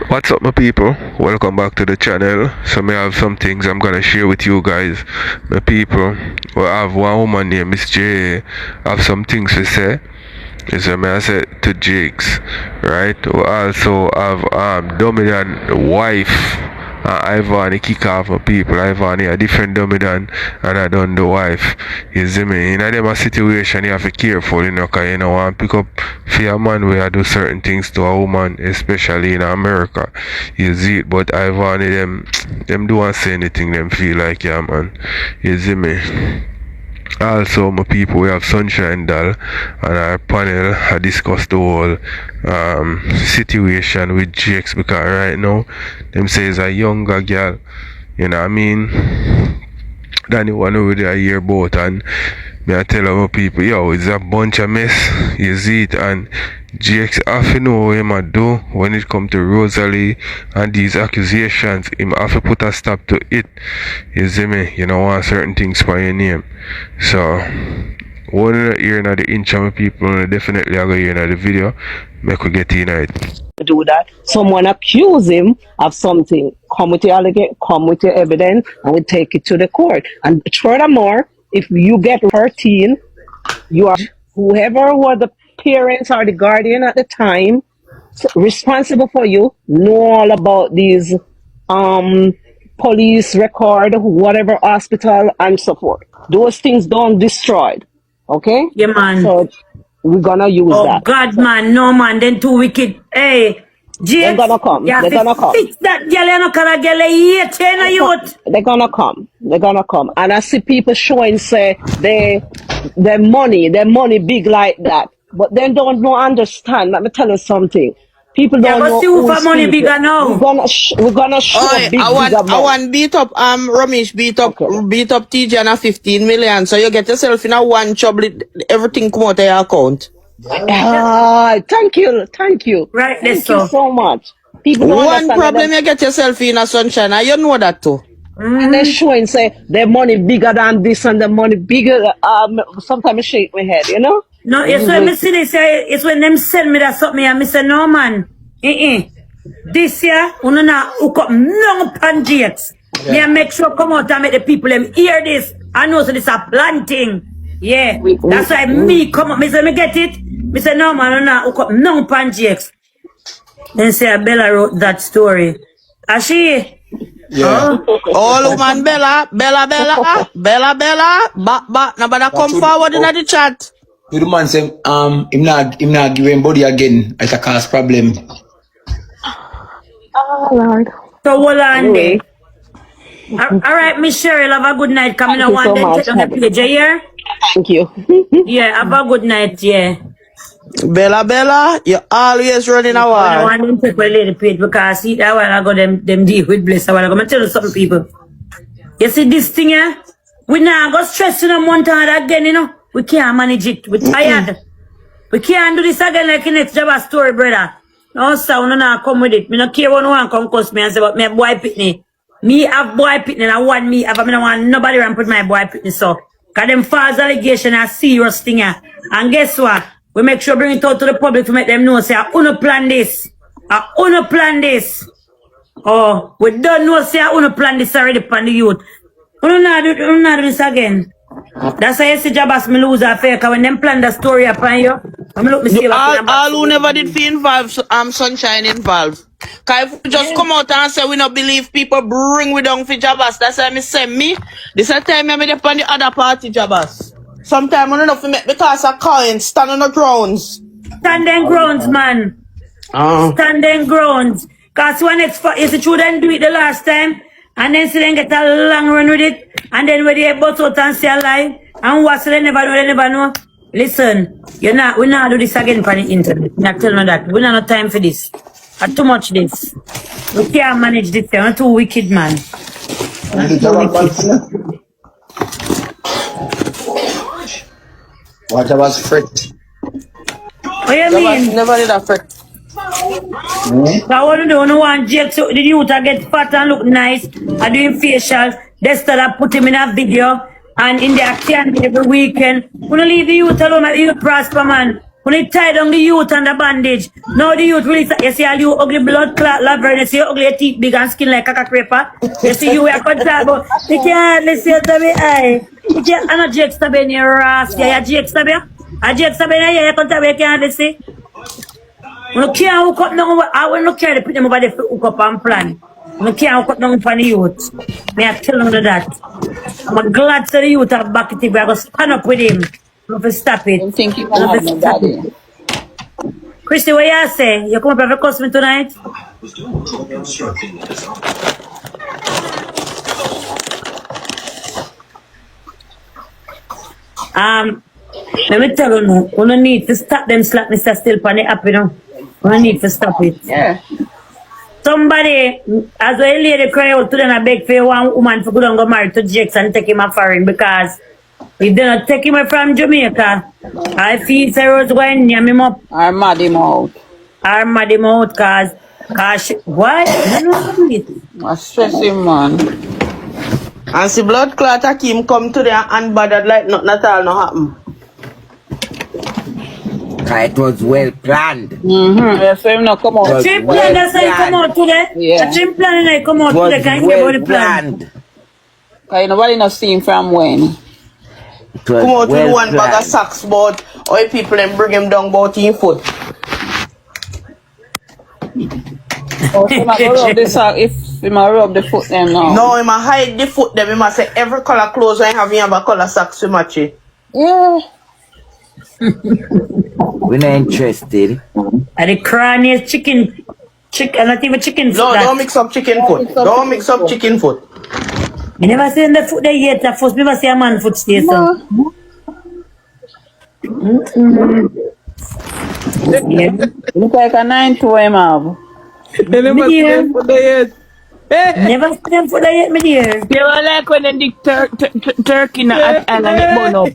What's up, my people? Welcome back to the channel. So I have some things I'm gonna share with you guys, my people. We have one woman named Miss J. Have some things to say. Is I said to Jakes, right? We also have Dominant wife. Ivany kick off my people. Ivany a different dominant and I done the wife. You see me? In a them a situation you have to be careful, you know, cause you know want pick up for a man where I do certain things to a woman, especially in America. You see it, but Ivany them don't say anything them feel like, yeah man. You see me? Also, my people, we have Sunshine Doll and our panel. I discussed the whole situation with Jakes because right now, them say it's a younger girl, you know what I mean, than the one over there hear about. And me I tell my people, yo, it's a bunch of mess, you see it, and Jakes have to know what him do when it come to Rosealee and these accusations. Him have to put a stop to it. You see me? You know want certain things for your name. So one of the hearing of the inch of my people definitely I go hear in the video. Make we get in it. Do that. Someone accuse him of something. Come with your allegation, come with your evidence, and we take it to the court. And furthermore, if you get 13, you are whoever were the parents or the guardian at the time responsible for you know all about these police record, whatever hospital and so forth. Those things don't destroyed. Okay? Yeah, man. So we're gonna use that. Oh God, So, man, no man, then too wicked. Hey, they're Jakes, gonna come. yeah, They're gonna come. fix that girl, you know, cause that girl here, chain of youth. They're gonna come. They're gonna come. And I see people showing say their money big like that. But they don't understand. Let me tell you something. People Yeah, don't but know see who who's for money people. bigger now. We're gonna show Oi, big I amount. want beat up Ramesh beat up TJ and a 15 million. So you get yourself in a one trouble, everything come out of your account. Thank you. Right there, Thank you so. so much. People don't One understand problem that. you get yourself in a sunshine, and you know that too. And they're showing say their money bigger than this and the money bigger. Sometimes I shake my head, you know. No, it's when me see this, it's when them send me that something and me say, no man, this year, we not hook up no pan Jakes. Me I make sure come out and make the people them hear this. I know so this a planting. Yeah. That's why me come up, me say me get it. Me say no man, we not hook up no pan Jakes. Then say Bella wrote that story. And she Yeah. All woman Bella, nobody come forward in the chat. The man say him not giving body again. It's a cause problem. Oh Lord. so hold on Anyway, there. Alright, Miss Cheryl, have a good night. Come in thank you one so then much. take on the page, you hear? Thank you. Yeah, have a good night, yeah. Bella, you always running a I war. want them to play the page because see that while I got them deal with bless. I want to tell you something, people. You see this thing here? We now go stressing them one time again, you know. We can't manage it. We're tired. We can't do this again like in next job story, brother. No, sir, we not come with it. Me no care when one come cuss me and say, but me have boy pitney. Me have boy pitney and I want me have. I don't want nobody around put my boy pitney. So, because them false allegation are serious thing here. And guess what? We make sure bring it out to the public to make them know, say, I wanna plan this. I wanna plan this. Oh, we don't know, say, I wanna plan this already upon the youth. We don't do this again. That's why you see Jabas me lose a fair, because when them plan the story upon you, I'm look me see All who never did feel involved, Sunshine involved. Cause if we just come out and say we not believe people bring we down for Jabas, that's why me say me. This is the time I depend on the other party Jabas. Sometimes I don't know if we make because of coins, stand on the grounds. Standing grounds, man. Standing grounds. Because when it's the children do it the last time, and then see them get a long run with it, and then when they butt out and say a lie, and what so they never know. Listen, we not do this again for the internet. I'm not telling you that. We not have time for this. Too much this. We can't manage this. We're too wicked, man. What was fret? What do you mean? Never did a fret. I want to do no one Jake so the youth get fat and look nice. I doing facial. They start put him in a video and in their candy every weekend. We don't leave the youth alone, let the youth prosper, man. When they tie down the youth and the bandage, now the youth really, you see all you ugly blood clot lover, you see your ugly teeth big and skin like a creeper. You see you are contact, but you can't listen to me, eye. You can't, I'm not Jake Stabby in your ass, you're Jake Stabby. A Jake Stabby in your contact, you can't listen. When you can't hook up now, I will not care to put them over the hook up and plan. When you can't hook up now for the youth, may I tell them that. I'm glad to the youth have back it, but I go stand up with him. Not to stop it. You think you can have nobody? Christy, what you say? You come up and cuss me tonight? Let me tell you now, we don't need to stop them slackness still on the app, you know. We don't need to stop it. Yeah. Somebody, as a lady cry out to them, I beg for one woman to go down and go marry to Jakes and take him a foreign, because if they don't take him from Jamaica, I feel Sarah's going to him up. Or mad him out. Or mad him out, because why? I don't know it. I stress him, man. And see blood clot Hakim come to there and bothered like nothing at all no happen. It was well planned. Yeah, so him not come out. The trim plan that's how he come out today. Yeah. The trim plan and I come out It was today. Can you get well about the plan? planned. Cause nobody not see him from when. It was Come out well with one bag of planned. socks about how people and bring him down about his foot. Oh, him a go rub the sock if him a rub the foot them now. No, he must hide the foot them. He must say every color clothes when have a color socks to match it. Yeah. We're not interested. And the craniest chicken, not even chicken foot. No, that. don't mix up chicken foot. Don't mix up chicken foot. You never seen the foot there yet. At first, never see a man foot stay so. Yeah. Look like a 9 to him have. Me dear. Never see them foot there yet, me dear. They were like when they dig turkey in the and it burn up.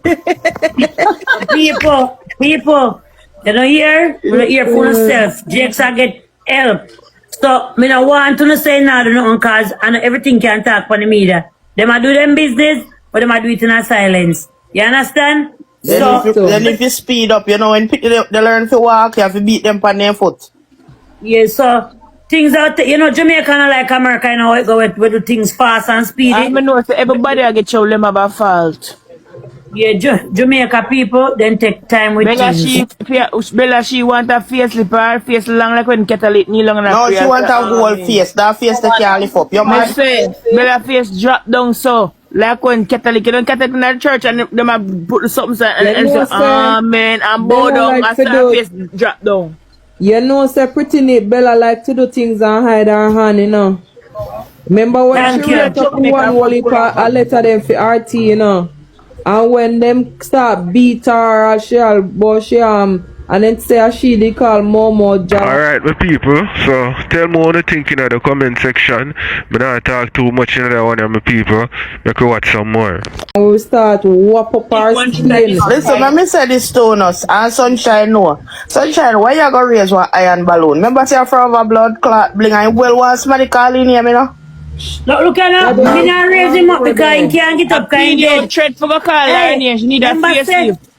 People, you don't hear? You don't hear for yourself. Jakes I get help. So, me don't want to say nothing because I know everything can talk for the media. They might do them business, but they might do it in a silence. You understand? Then if you speed up, you know, when people they learn to walk, you have to beat them on their foot. Yeah, so things out there, you know, Jamaica not like America, you know, we do things fast and speedy. I know so everybody I get you them have a fault. Yeah, Jamaica people then take time with things. Bella, she want a face lip or face long like when kettle it knee long and No, she want a whole face. That face they can't lift up. You my mad? face, Bella face drop down so. Like when Catholic, you don't Catholic in the church and them have put something and say, amen, and bow down and her face drop down. You know, say pretty neat Bella like to do things and hide her hand, you know. Remember when she wrote up one whole heap of a letter them for RT, you know. And when them start beat her, and then say she they call Momo Jack. Alright, my people, so tell me what you think in the comment section. I don't talk too much in that one of my people. You can watch some more. We start whop up our skin. Listen, let me say this to us, and Sunshine no. Sunshine, why you gonna raise one iron balloon? Remember say from a blood clot blinga, and well want somebody calling him, you know? No, look at him. He not raise him up because he can't get up. Can't You tread for go call her name, she need a face lift.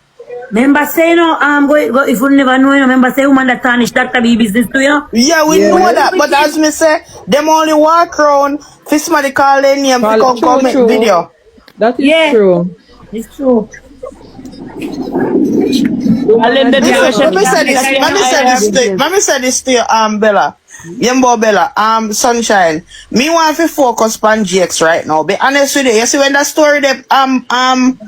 Remember say no, go, if you never know, you know, remember say woman that tarnish Dr. B business to you? Yeah, we know that, but as me say, them only walk around, for somebody call their name, to come make video. That is true. It's true. Let me say this to you, Bella. Yembo Bella, Sunshine. Me want to focus on GX right now. Be honest with you. You see when that story that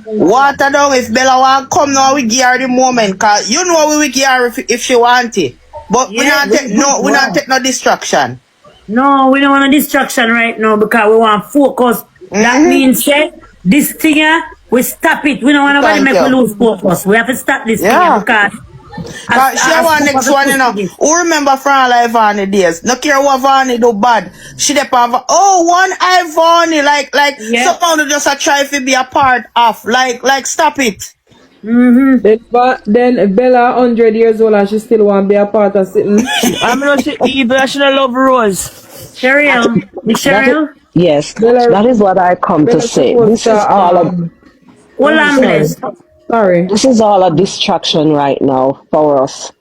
water down, if Bella want come now, we give her the moment. Cause you know we give her if she want it. But we not take no distraction. No, we don't want a distraction right now because we want focus. That means this thing here, we stop it. We don't want nobody make we lose focus. We have to stop this thing here because she want next one, you know. Who remember from Ivany days? No care what Ivany do bad. She dey have one Ivany like someone just a try to be a part of. Like stop it. Then Bella 100 years old and she still want to be a part of something. I'm not evil, she don't love Rose. Cheryl? Yes, that is what I come to say. This is all of... Well, I'm blessed. Sorry. This is all a distraction right now for us.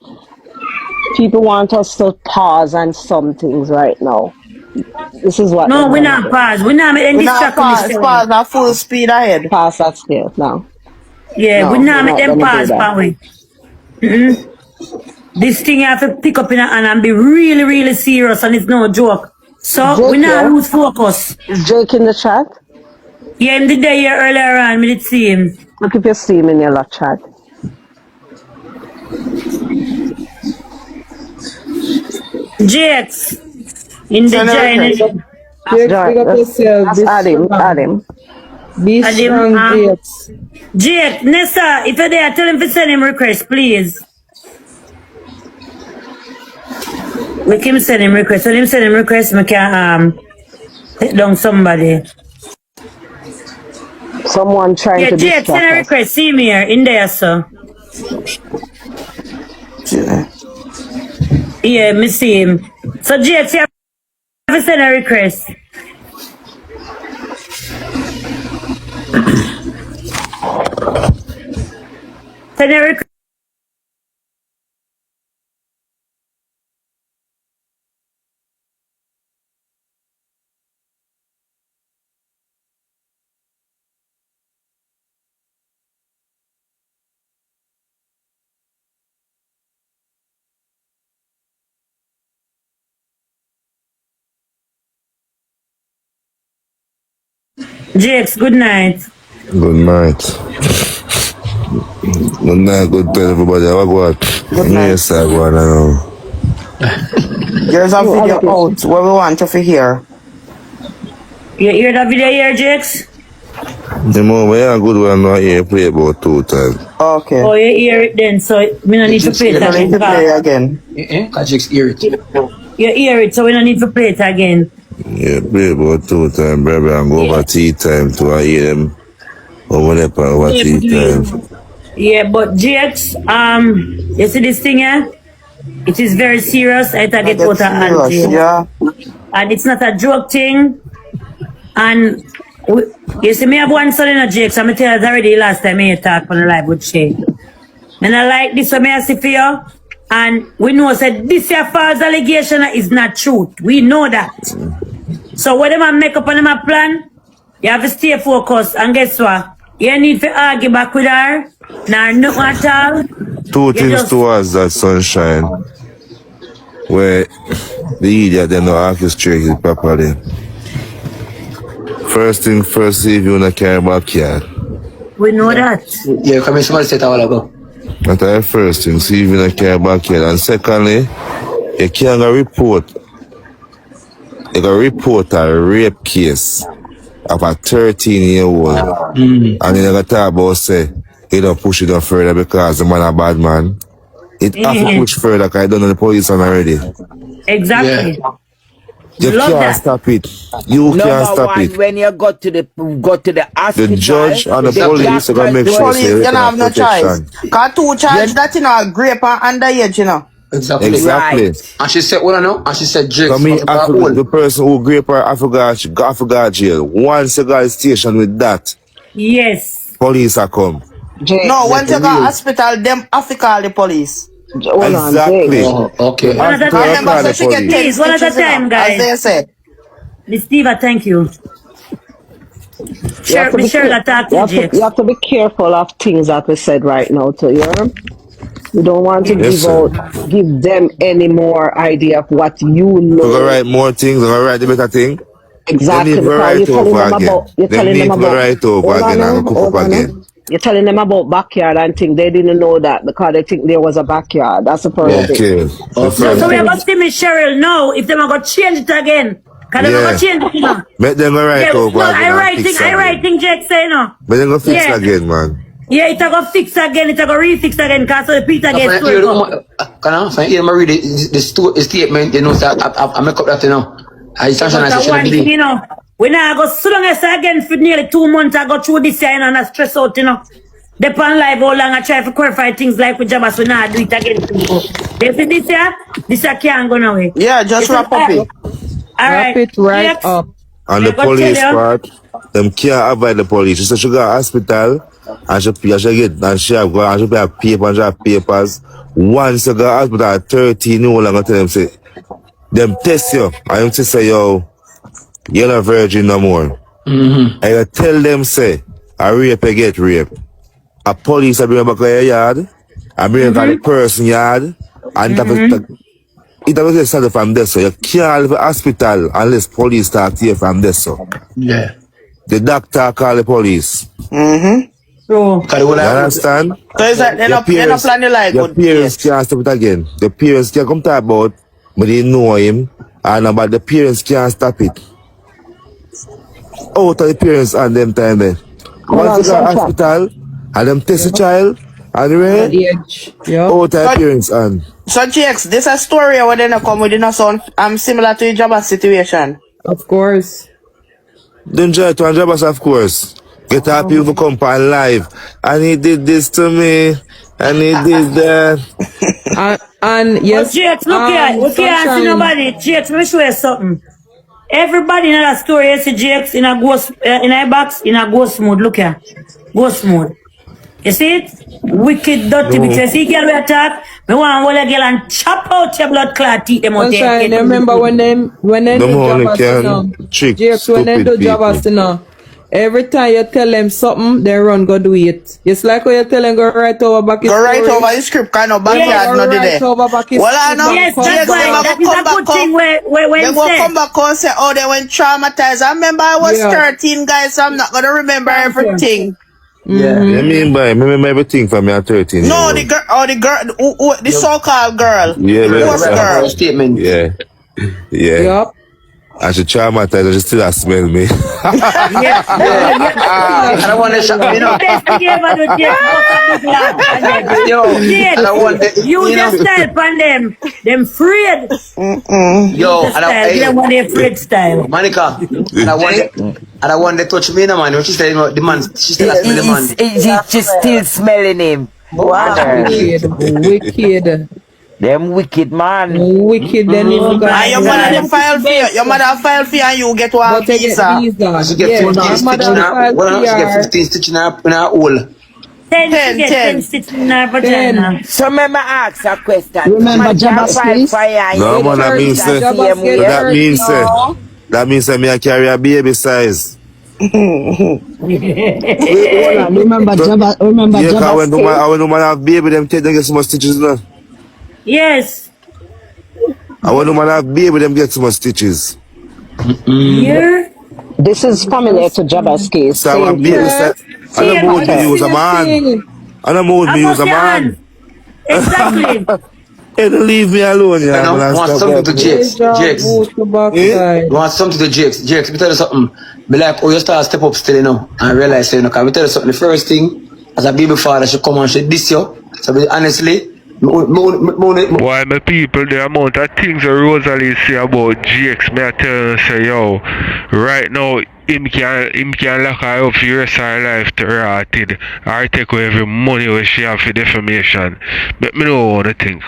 People want us to pause on some things right now. This is what No, they're we gonna not do. pause. We not make them We not distract me, pause, Michelle. pause at full speed ahead. Pass that scale now. Yeah, we No, we're not make not them gonna do pause, that. Power. This thing you have to pick up in a hand and be really, really serious, and it's no joke. So we Jake not here? lose focus. Is Jake in the chat? Yeah, him did that here earlier on, me did see him. Look if you see him in your chat. Jakes in the Send a request. giant. Jakes, Right, big up yourself. that's Be add him, strong. add him. Be Add him, strong, Jakes. Jake, Nessa, if you're there, tell him to send him request, please. Make him send him request. When him send him request, I can take down somebody. Someone trying Yeah, to Jake, send a distract us. request. See me here, in there, sir. Yeah, me see him. So, Jake, you have to send a request. Send a request. Jakes, good night. Good night. Good night, good day, everybody. Have a good Good night. Yes, I go on now. There's a video out where we want you to hear. You hear that video here, Jakes? The moment you good one, now you play about 2 times. Okay. Oh, you hear it then, so we don't need to play You it don't need to play again. again. Kajik's ear it. You hear it, so we don't need to play it again. Yeah, play about 2 times, brother, and go over tea time to hear them over there over tea time. Yeah, but Jakes, you see this thing here? It is very serious. I get out of hand. Yeah. And it's not a joke thing. And you see, me have one son in a Jakes. I'm tell you already last time I talk on the live with Shay. And I like this one I see for you. And we know that this here false allegation is not truth. We know that. So when them make up on them plan, you have to stay focused. And guess what? You need to argue back with her. Nah, no at all. 2 things towards that, Sunshine, where the idiot them not orchestrated properly. First thing first, see if you wanna carry backyard. We know that. Yeah, come here, somebody said a while ago. That's the first thing, see if you wanna carry backyard. And secondly, you can't go report. You can report a rape case of a 13-year-old. And then you can talk about say, you don't push it up further because the man a bad man. It have to push further because I don't know the police on already. Exactly. You Love can't that. stop it. You can't Number stop one, it. when you go to the hospital, The judge and the they police are gonna make sure Police, say you you don't have no protection. choice. Cause 2 charge that, you know, grape and underage, you know. Exactly. Exactly. Right. And she said, what I know? And she said, Jake, I mean, the person who grape her, I forgot jail. Once you got station with that, Yes. police are come. Jake, No, once you go hospital, them have to call the police. hold on, Exactly. Jake. Oh, okay. One at a After time. Remember, so she get 10 Please, one at a stitches, you know, time, guys. as they say. Miss Steva, thank you. You have to be Share that talk to Jakes. you have to be careful of things that we said right now to you. We don't want to Yes, sir. give them any more idea of what you We're know. gonna write more things, we're gonna write the better thing. Exactly, They need to because write you're telling over them again. about you're They telling need them to about write over hold again on and now, cook hold up on now. again. You're telling them about backyard and thing. They didn't know that because they think there was a backyard. That's the first thing. Okay. The So first we thing. have to see Miss Cheryl now if they are going to change it again. Because they're going to change it now. Make them go write Yeah, over no, again and fix I again. writing, Jake say no. Make them go fix Yeah. again, man. Yeah, it's going to fix again, it's going to refix again because the Peter gets Can to I hear me read the statement, you know, so I make up that, you know. I sanction, I But said, one thing, you know, when I go so long as again for nearly 2 months, I go through this year, you know, and I stress out, you know. Depend live how long I try to clarify things like with Jabba, so now I do it again. They see this year can't go nowhere. Yeah, just wrap up it. Wrap it right up. And the police part, them can't avoid the police. She said she got hospital, and she have got, and she have paper and she have papers. Once you go to hospital at 13, you no longer tell them, say, them test you, and them say, yo, you're not virgin no more. And you tell them, say, a rape, you get rape. A police will bring back to your yard, and bring back the person yard, and it doesn't start from there, so you can't leave the hospital unless police start here from there, so. Yeah. The doctor call the police. So, You understand? So it's like they're not planning like your good parents place. can't stop it again. The parents can come talk about, but they know him, and about the parents can't stop it. Out of the parents and them time then. Once you go to the hospital, and them test the child, and the Age. Yeah. out of the parents and. So JX, this a story where they not come with no sound similar to the Jabba situation. Of course. Don't try to enjoy us, of course. Get happy people come on live. And he did this to me. And he did that. And yes. But JX, look here. We can't see nobody. JX, let me show you something. Everybody in that story, you see JX in a ghost, in a box, in a ghost mode. Look here. Ghost mode. You see it? Wicked dirty bitch. You see girl we attack? Me want to hold a girl and chop out your blood clot teeth them out there. I remember when they do Jabbas, JX, when they do Jabbas, you know. Every time you tell them something, they run go do it. It's like when you tell them go right over back his Go right over his script, kind of backyard, not right there. over back his Well, I know. Yes, that's why. That is a good thing where they will come back and say, oh, they went traumatized. I remember I was 13, guys, so I'm not going to remember everything. Yeah. I remember everything from me at 13. No, the girl, the so-called girl. Yeah, the ghost girl. Statement. Yeah. Yep. And she traumatized and she still has smell me. I don't want to shut me up. You just style on them. Them afraid. Yo, I don't want the afraid style. Monica, I don't want to touch me, no man. She said, the man, she still has the man. She's still smelling him. Wow. Wicked. Them wicked man. Wicked then you And your mother them file for you. Your mother file for you and you get one visa. She get 15 stitching her. She get 15 stitching her in her hole. 10 stitching in her vagina. So remember ask a question. Remember Jabbas, please? No man, that means that me I carry a baby size. Remember Jabbas? Remember Yeah, Jabbas? when woman have baby, them take them get so much stitches now. Yes. And when woman have baby, them get so much stitches. Yeah. This is familiar to Jabbas case. So I baby size. I don't know me use a man. I don't know me use a man. Exactly. Hey, don't leave me alone, yeah. I want something to Jakes. You want something to Jakes. Jakes, me tell you something. Be like, oh, you start step up still, you know, and realize, you know, can me tell you something. The first thing, as a baby father, she come and she diss you. So honestly, why my people, the amount of things that Rosalie say about GX, me I tell her, say, yo, right now, him can lock her up for the rest of her life to rotted, or take away every money where she have for defamation. But me know what I think.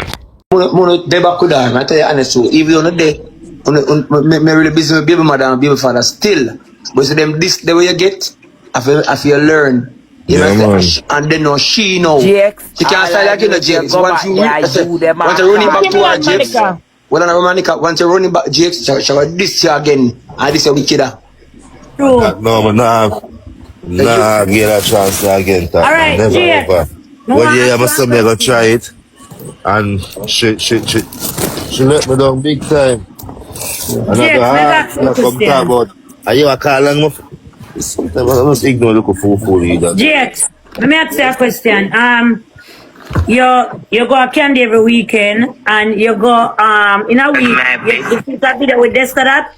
They back with her, I tell you honestly, even on the day, me really busy with baby mother and baby father still. But so them this the way you get, I feel learn. You know, and then no, she know. GX, she can't style like you know, GX. Once you running back to her, GX. Well, on Monica, once you're running back, GX, she will diss you again. And this is a wicked. No, but nah, get a chance again. Alright, never, GX. ever. Well, yeah, I must have never try it. And she let me down big time. And I come talk about, are you a call and I must ignore the fool either. GX, let me ask you a question. You go candy every weekend and you go in a week you shoot a video with this or that?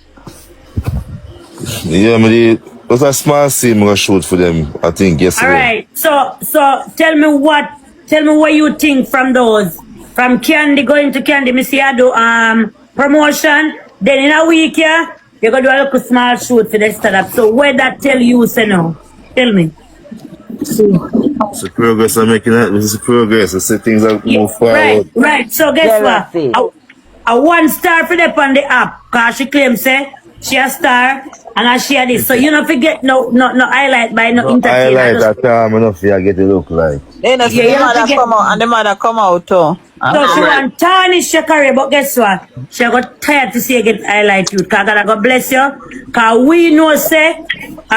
Yeah, it was a small scene I shoot for them, I think, yesterday. Alright, so tell me what you think from those. From candy going to candy, me see I do promotion, then in a week, yeah, you're gonna do a little small shoot for the startup. So where that tell you say no? Tell me. It's a progress I'm making that. This is progress. I see things that move forward. Right. So guess what? a 1 star for them on the app. Cause she claims say she a star and she a this. So you don't forget no highlight by no entertainer. Highlight that time enough for you get to look like. Then the mother come out and the mother come out too. So she want tarnish your career, but guess what? She got tired to see you get highlight you. Cause God God bless you. Cause we know say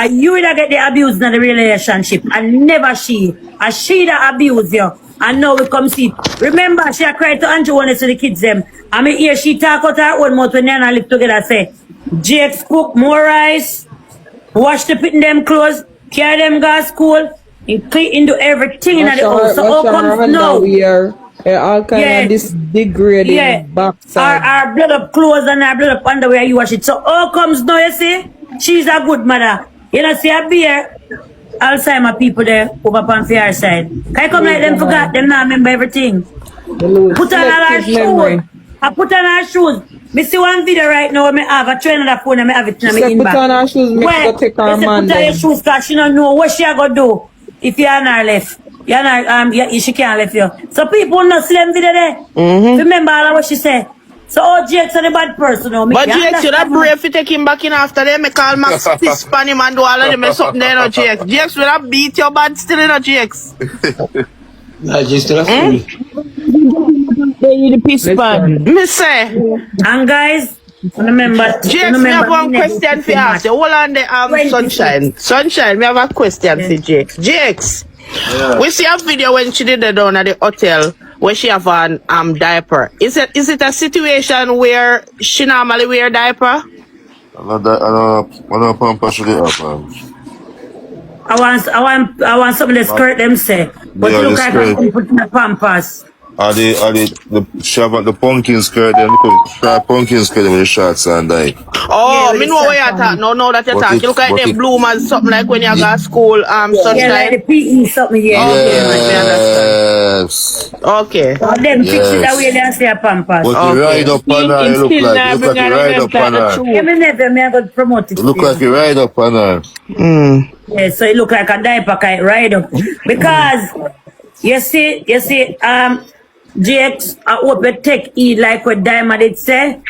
you will get the abuse in the relationship and never she. And she that abuse you. And now we come see. Remember, she cried to Andrew when to the kids them. I mean here she talk out her own mouth when they and live together say, Jakes cook more rice, wash the pit in them clothes, carry them go to school, and clean do everything in the house. So how comes now? All kind of this degrading backside. Our blood up clothes and our blood up underwear, you wash it. So how comes now, you see? She's a good mother. You know, see a beer, Alzheimer people there over on the side. Can I come like them forgot them now remember everything? Put on her shoes. I put on her shoes. Me see one video right now where I have a train on the phone and I have it in my inbox. Put on her shoes, make her take her man. Put on your shoes because she don't know what she gonna do if you are not left. You are not, she can't left you. So people not see them video there. Remember all of what she said. So Jakes are the bad person now. But Jakes, you're not brave to take him back in after them. I call Max piss pan him and do all of them something there, no Jakes. Jakes will have beat your bad still, no Jakes. I just still They need the piss pan. Me say. And guys, remember. Jakes, me have one question for you. Hold on the Sunshine. Sunshine, me have a question for Jakes. Jakes, we see a video when she did it down at the hotel where she have an diaper. Is it a situation where she normally wear diaper? I don't pamper she get up, man. I want some of the skirt them say. But you look like I put in the pampers. The pumpkin skirt, the pumpkin skirt with the shorts and like. Oh, me know what you're talking. No, that you're talking. You look like them bloomers, something like when you go to school, Sunshine. Yeah, like the PE something, yeah. Yes. Okay. So then fix it that way they say a pampers. But you ride up on her, you look like you ride up on her. Yeah, me never, me I got promoted. You look like you ride up on her. Yeah, so it look like a diaper kite ride up. Because, you see, Jakes, I hope you take it like what Diamond did say.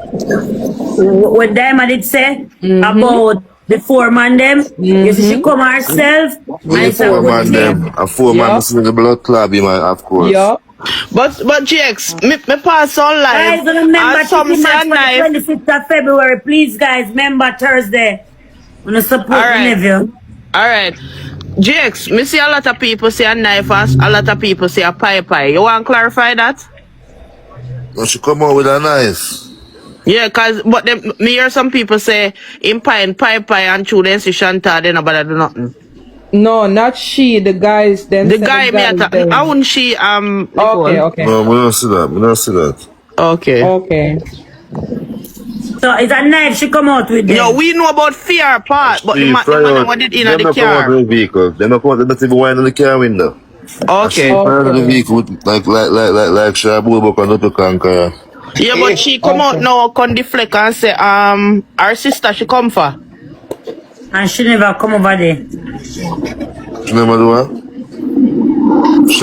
What Diamond did say about the 4 man them. You see, she come herself. The 4 man them. A 4 man missing the blood club, man, of course. Yeah. But Jakes, me pass on live. Guys, remember some Tiki say Match for the 26th of February. Please, guys, remember Thursday. I'm going to support the nephew. Alright. Jakes, me see a lot of people say a knife as a lot of people say a pie. You want to clarify that? When she come out with a knife. Yeah, but me hear some people say in pie and true then see Shanta, they nobody do nothing. No, not she, the guys then. The guy me attack. How wouldn't she Okay. No, we don't see that. Okay. So it's a knife she come out with them. No, we know about fear part, but the man what did in the car. They don't come out of the vehicle. They don't come out, they don't even wind in the car window. Okay. She part of the vehicle with, like Shabu Bok and Dr. Kankaya. Yeah, but she come out now, come deflect and say, our sister she come for. And she never come over there. She never do what? She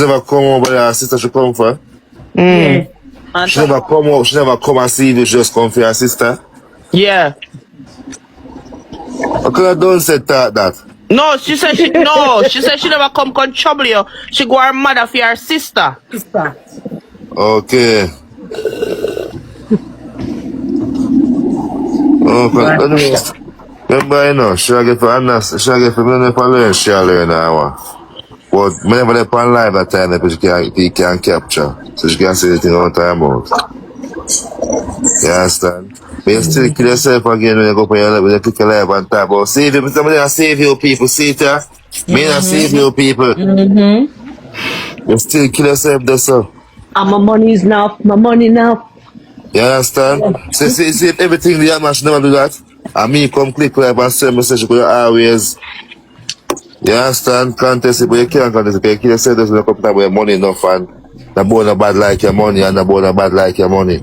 never come over there, her sister she come for? Yeah. She never come and see you, she just come for her sister? Yeah. Okay, I don't say that. No, she said she never come trouble you. She go her mother for her sister. Okay. Remember, you know, she'll get for honest, she'll get for me to learn, she'll learn now. But whenever they on live that time, she can capture. So she can say the thing all the time out. You understand? But you still kill yourself again when you go when you click a live and talk about save you. Somebody will save you people, see it? Me not save you people. You still kill yourself there, so. And my money now. You understand? So see if everything the man should never do that. And me come click live and send message because you always. You understand? Contest it, but you can't contest it. You can't say there's no company where money enough and the boy not bad like your money and the boy not bad like your money.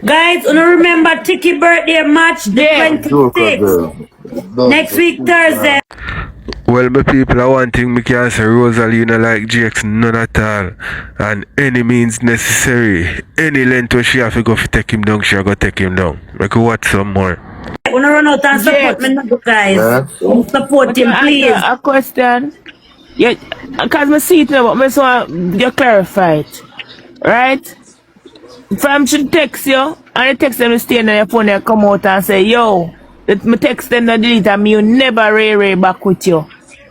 Guys, remember Tiki birthday match the 26th. Next week Thursday. Well, my people, one thing me can say, Rosealee, you know, like Jakes, none at all. And any means necessary. Any length where she have to go to take him down, she go take him down. Make you watch some more. I wanna run out and support me, guys. Yeah. Support him, please. A question. Yeah, because I see it now, but I just want you clarify it. Right? If I'm to text you, and you text them to stay on your phone and come out and say, yo, let me text them to delete and me, you never ray back with you.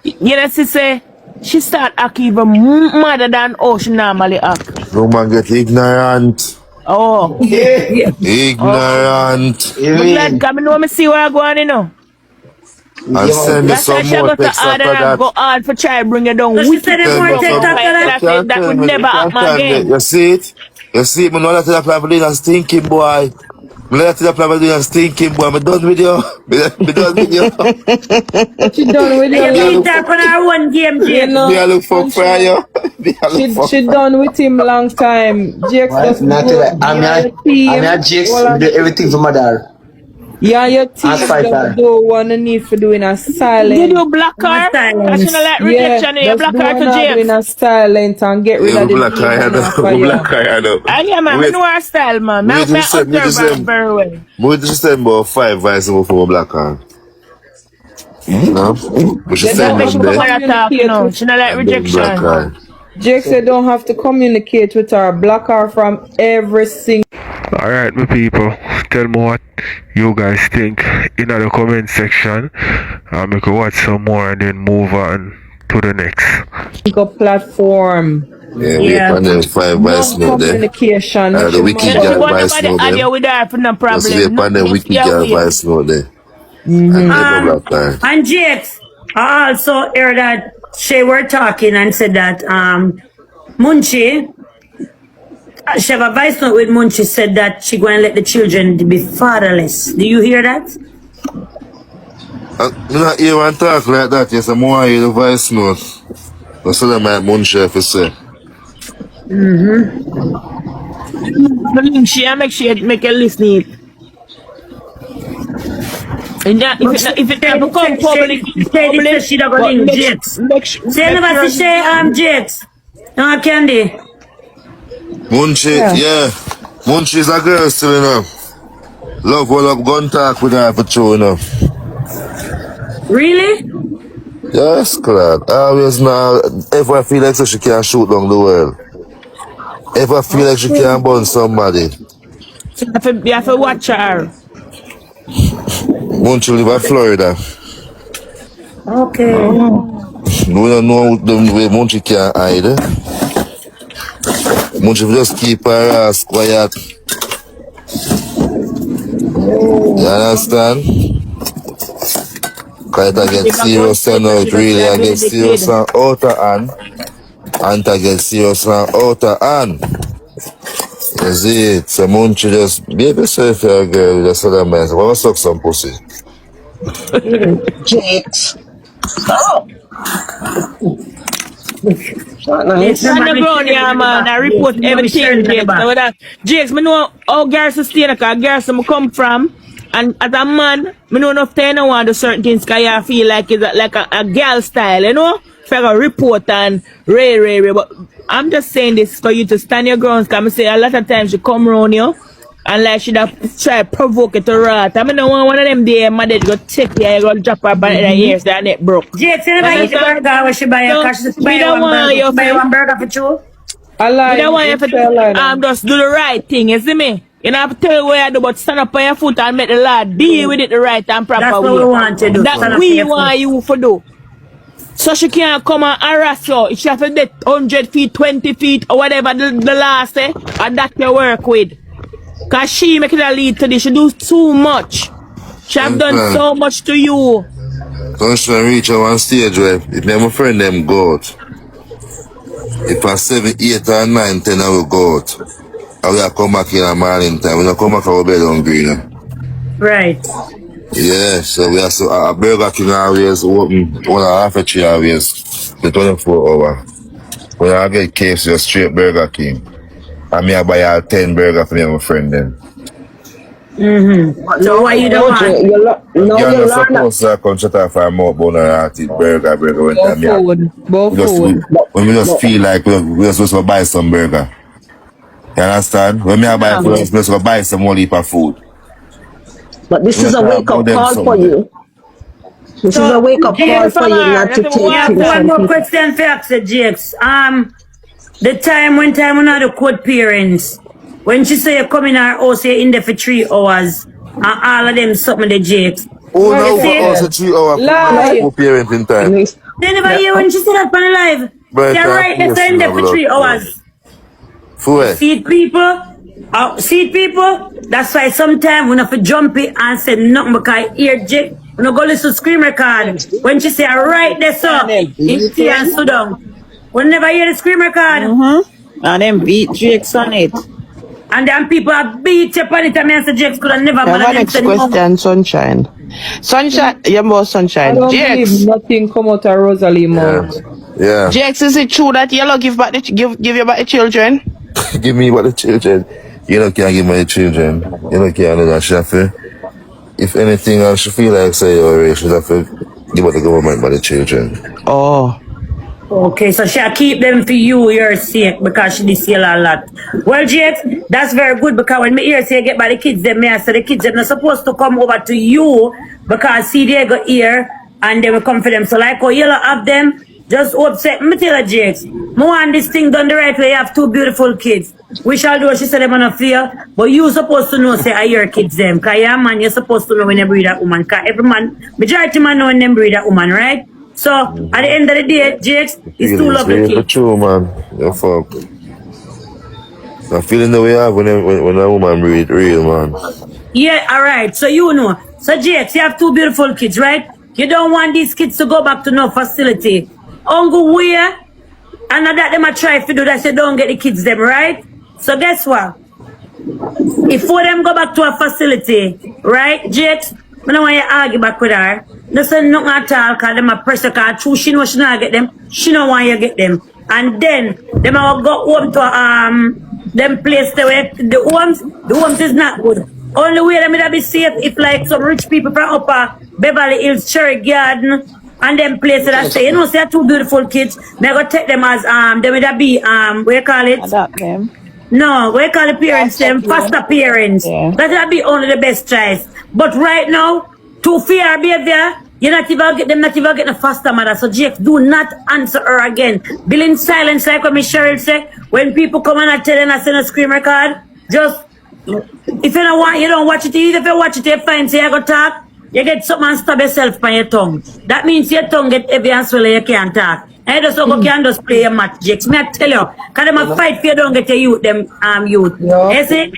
You know, she say, she start acting even madder than how she normally act. Woman get ignorant. Oh. Yeah. Ignorant. But glad, come know me see where I go on, you know. And send me some more text after that. Go hard for try bring you down. So she said them more text after that. That would never happen again. You see it? You see it? I know that plan for doing a stinking boy. I know that plan for doing a stinking boy. I'm done with you. I'm done with you. She done with You you. beat her on her one game, Jake. Me I look for fire. She done with him long time. Jakes just go. I'm not Jakes. We do everything for my dad. Yeah, your team just do what you need for doing a silent. Did you block her? Because she not like rejection. You block her to James. Doing a silent and get rid of the black eye, I know. Yeah, man, I know her style, man. I observe her very well. We just send about 5 vice for a black eye. No? We should send them there. She not like rejection. Jake said don't have to communicate with her. Block her from every single. Alright, my people, tell me what you guys think in the comment section. We can watch some more and then move on to the next platform. Yeah, we on 5 vice note there. Communication. The wicked girl vice note there. Just wait on the wicked girl vice note there. And Jakes, I also heard that she were talking and said that Munchie, she have a voice note with Munchie, said that she going to let the children be fatherless. Do you hear that? I'm not hear one talk like that. Yes, I'm more hear the voice note. That's what my Munchie have to say. She make a listen. If it ever come public, she don't go link Jakes. Say never say Jakes. No, Candy. Munchie, yeah. Munchie is a girl still, you know. Love all up gun talk with her for true, you know. Really? Yes, clad. Always now, if I feel like so she can shoot down the world. If I feel like she can burn somebody. You have to watch her. Munchie live in Florida. Okay. We don't know the way Munchie can hide. Munchie just keep her ass quiet. You understand? Because it get serious and out really. I get serious and out of hand. And I get serious and out of hand. You see it? So Munchie just be yourself here, girl. Just tell them, man, want to suck some pussy. Jakes. Stop. It's on the ground, yeah, man. I report everything, Jakes. Jakes, I know how girls stay in because girls I come from. And as a man, I know enough time I want to do certain things because I feel like it's like a girl style, you know? If I go report and ray. But I'm just saying this for you to stand your grounds because I say a lot of times you come around you and like she try to provoke it to rat. I don't want one of them there, my dad go take you, you go drop her by the ears, that neck broke. Jakes, you never eat the burger when she buy a cash. She buy one burger for you. I like it. Just do the right thing, you see me? You don't have to tell you what I do, but stand up on your foot and make the Lord deal with it the right and proper way. That's what we want to do. That's we want you to do. So she can't come and harass you. She have to get 100 feet, 20 feet, or whatever the last say, and that you work with. Because she make it a lead to this. She do too much. She have done so much to you. Don't she reach out on stage where if my friend them go out. If I 7, 8 or 9, 10 I will go out. I will come back in a morning time. When I come back I will bed hungry. Right. Yeah, so we have a Burger King always open 1.5 to 3 hours. The 24 hour. When I get KFC, just straight Burger King. And me I buy 10 burger for me and my friend then. But So now, why you don't want? now You're you not learn that. supposed to come shut off our mouth bone and eat burger when Both time yeah. food. Both We just, food. when we just But, feel like we're supposed to buy some burger. You understand? When me I buy food, I'm supposed to buy some more heap of food. but this We is don't a talk wake about up them call for someday. you. This is a So wake up call Yes, for you man. not to That's what we take yeah, want things one from that. more people. question for you, Jakes. The time when we had the court parents, when she say you come in our house, you're in there for 3 hours, and all of them something the Jakes. Oh, What You now is for see? us it? a 3 hour Lie. co-parenting time. They never Yeah. hear when she said that on the live. But They're right, they're saying there for 3 hours. For it. See it, people? See it, people? That's why sometimes when I have jump it and say nothing because I hear Jake, when I go listen to scream record, when she say right there, so, it's tea and sit down. We never hear the scream record. And then beat Jakes on it. And then people are beat up on it and I say Jakes could have never I have bother a them next say no. question, Sunshine. Sunshine, yeah, more I Sunshine. don't believe Jakes. nothing come out of Rosalie mouth. Yeah. Jakes, is it true that yellow give back the give you back the children? Give me what the children. You know, can't give my children. You know, can't do that. She have to, if anything, I should feel like say, or she have to give what the government by the children. Oh. Okay, so she'll keep them for you, your sake, because she did sell a lot. Well, Jakes, that's very good because when me hear say get by the kids, them may I say the kids them not supposed to come over to you because see they go here and they will come for them. So like how you have them, just upset. Me tell her, Jakes, me want this thing done the right way. You have 2 beautiful kids. We shall do what she said them on a fear, but you supposed to know say are your kids them. Cause yeah man, you're supposed to know when you breed that woman. Cause every man, majority man know when them breed that woman, right? So, at the end of the day, Jakes, it's 2 lovely kids. True, man. You fuck. I'm feeling the way I have when a woman breathe real, man. Yeah, alright. So you know. So Jakes, you have 2 beautiful kids, right? You don't want these kids to go back to no facility. Uncle where? And that them a try to do that, so don't get the kids them, right? So guess what? If 4 them go back to a facility, right, Jakes? I don't want you to argue back with her. No say nothing at all, because them a pressure, because true she know she not get them. She don't want you to get them. And then, them will go home to them place where the homes is not good. Only way them will be safe if like some rich people from upper Beverly Hills, Cherry Garden, and them places that say, you know, say 2 beautiful kids, they go take them as they will be what you call it? Adopt them. No, we call the parents them foster parents. Yeah. That'll be only the best choice. But right now, to fear behavior, you're not even get them, not even get the foster mother. So Jake, do not answer her again. Bill in silence, like what Miss Cheryl said. When people come and I tell them I send a screen record, just if you don't want, you don't watch it. If you watch it, you find say I go talk. You get something and stab yourself by your tongue. That means your tongue get heavy and swell, you can't talk. I just go can just play your match, Jakes. Me I tell you, cause them a fight for you don't get a youth, them youth. Yeah. You see?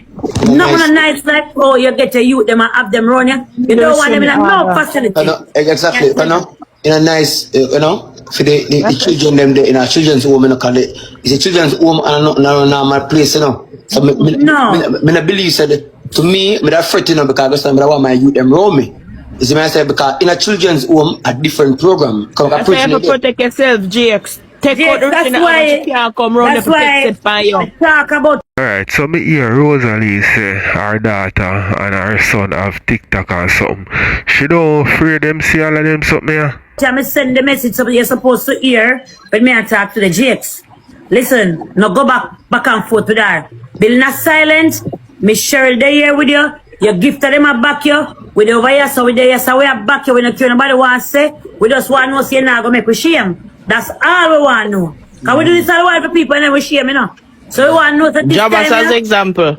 Not nice like oh you get a youth, them and have them run you. You don't want them in a no facility. Exactly. You know, in a nice, you know, for the children them there in a children's home, you know, cause it's a children's home and not normal place, you know. So me not believe said to me, me that fret, you know, because I want my youth them around me. You see me I say because in a children's home a different program. That's why you have to protect yourself, Jakes. Take out the That's why you can't come round and protect it by you. I talk about Alright, so me hear Rosalie say her daughter and her son have TikTok and something. She don't afraid them see all of them something here. I send the message so you're supposed to hear when me I talk to the Jakes. Listen, no go back and forth with her. Bill not silent. Miss Cheryl they here with you. You gift them a back you. We over here, so we there, so we are back you. We don't care nobody want to say. We just want to know say you're not going to make we shame. That's all we want to know. Because we do this all the while for people and then we shame, you know. So we want to know that this Jabas time, as example.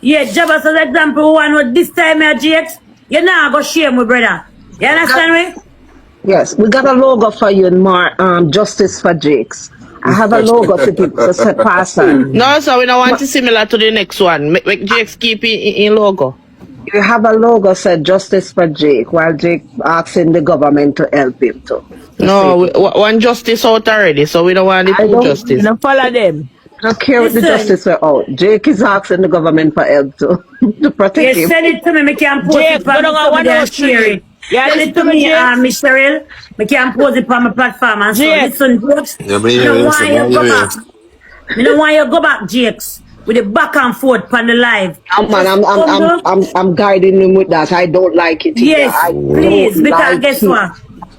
yeah, Jabas as example, we want to know this time, Jakes, you're not going to shame me, brother. You understand me? Yes, we got a logo for you, Justice for Jakes. I have a logo to give to pass on. No, so we don't want it similar to the next one. Make Jakes keep in logo. You have a logo said Justice for Jake, while Jake asking the government to help him too. No, one justice out already, so we don't want it I to don't- justice. You don't follow them. I don't care if the Listen. justice were out. Jake is asking the government for help too to protect You him. send it to me, I can post Jake, it for go down on somebody and 103. share it. Yeah, Send it to listen to me, me, Jake. Miss Cheryl. I can post it on my platform and so Jake. listen, Jakes. Yeah, but I don't want listen, you to go yeah. back. I don't want you to go back, Jakes. with the back and forth on the live. Man, I'm guiding him with that. I don't like it. Yes, please, because like guess it. what?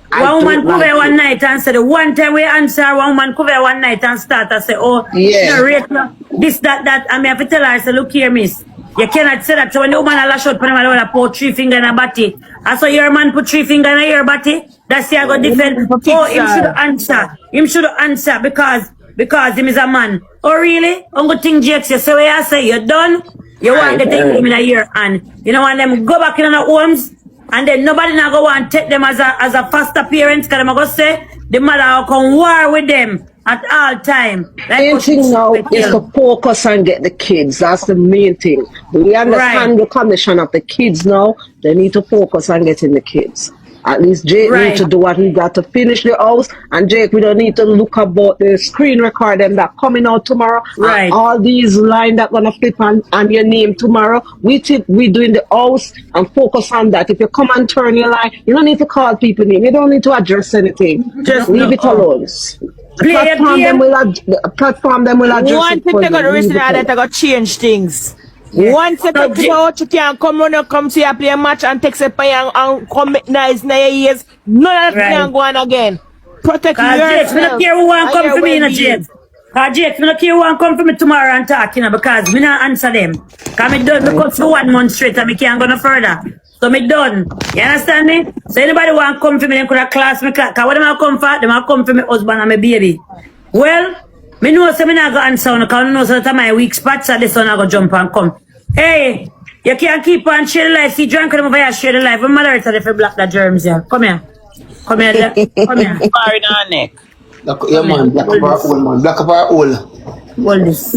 One woman cover like one night and say the one time we answer, one woman cover one night and start and say, oh, yeah, this, that, I mean, I have to tell her, I say, look here, miss. You cannot say that. So when the woman a lash out, put him put 3 fingers in a body. I saw your man put 3 fingers in your body. That's the I got defend. Oh, him should answer. Him should answer because him is a man. Oh, really? I'm going to think, Jakes, you say what I say, you're done. You want to take him in a year and you know want them go back in the homes and then nobody now go and take them as a foster parents because I'm going to say the mother will come war with them at all time. Main thing now is to focus and get the kids. That's the main thing. We understand the condition of the kids now. They need to focus on getting the kids. At least Jake need to do what he got to finish the house. And Jake, we don't need to look about the screen record them that coming out tomorrow. Right. All these lines that gonna flip on your name tomorrow. We doing the house and focus on that. If you come and turn your line, you don't need to call people name. You don't need to address anything. Just leave it alone. The platform them will address one thing they got to listen that they got change things. Once you take it out, you can come run and come to your play a match and take a pay and come make nice in your ears. None of that can go on again. Protect yourself. I don't care who want come for me in a Jake. Because Jake, I don't care who want come for me tomorrow and talk, you know, because we not answer them. Because I done because for 1 month straight and I can't go no further. So me done. You understand me? So anybody want come for me, they could have class me. Because what them come for? They come for me husband and my baby. Well, me know so me not go answer because I know so that my weak spots so this one I go jump and come. Hey, you can't keep on share the life. See, drunk them over here, share the life. My mother is if you block the germs here. Come here. Come here. Come here. Married on neck. Yeah, man. Black up our old, man. Black up our old. Hold this.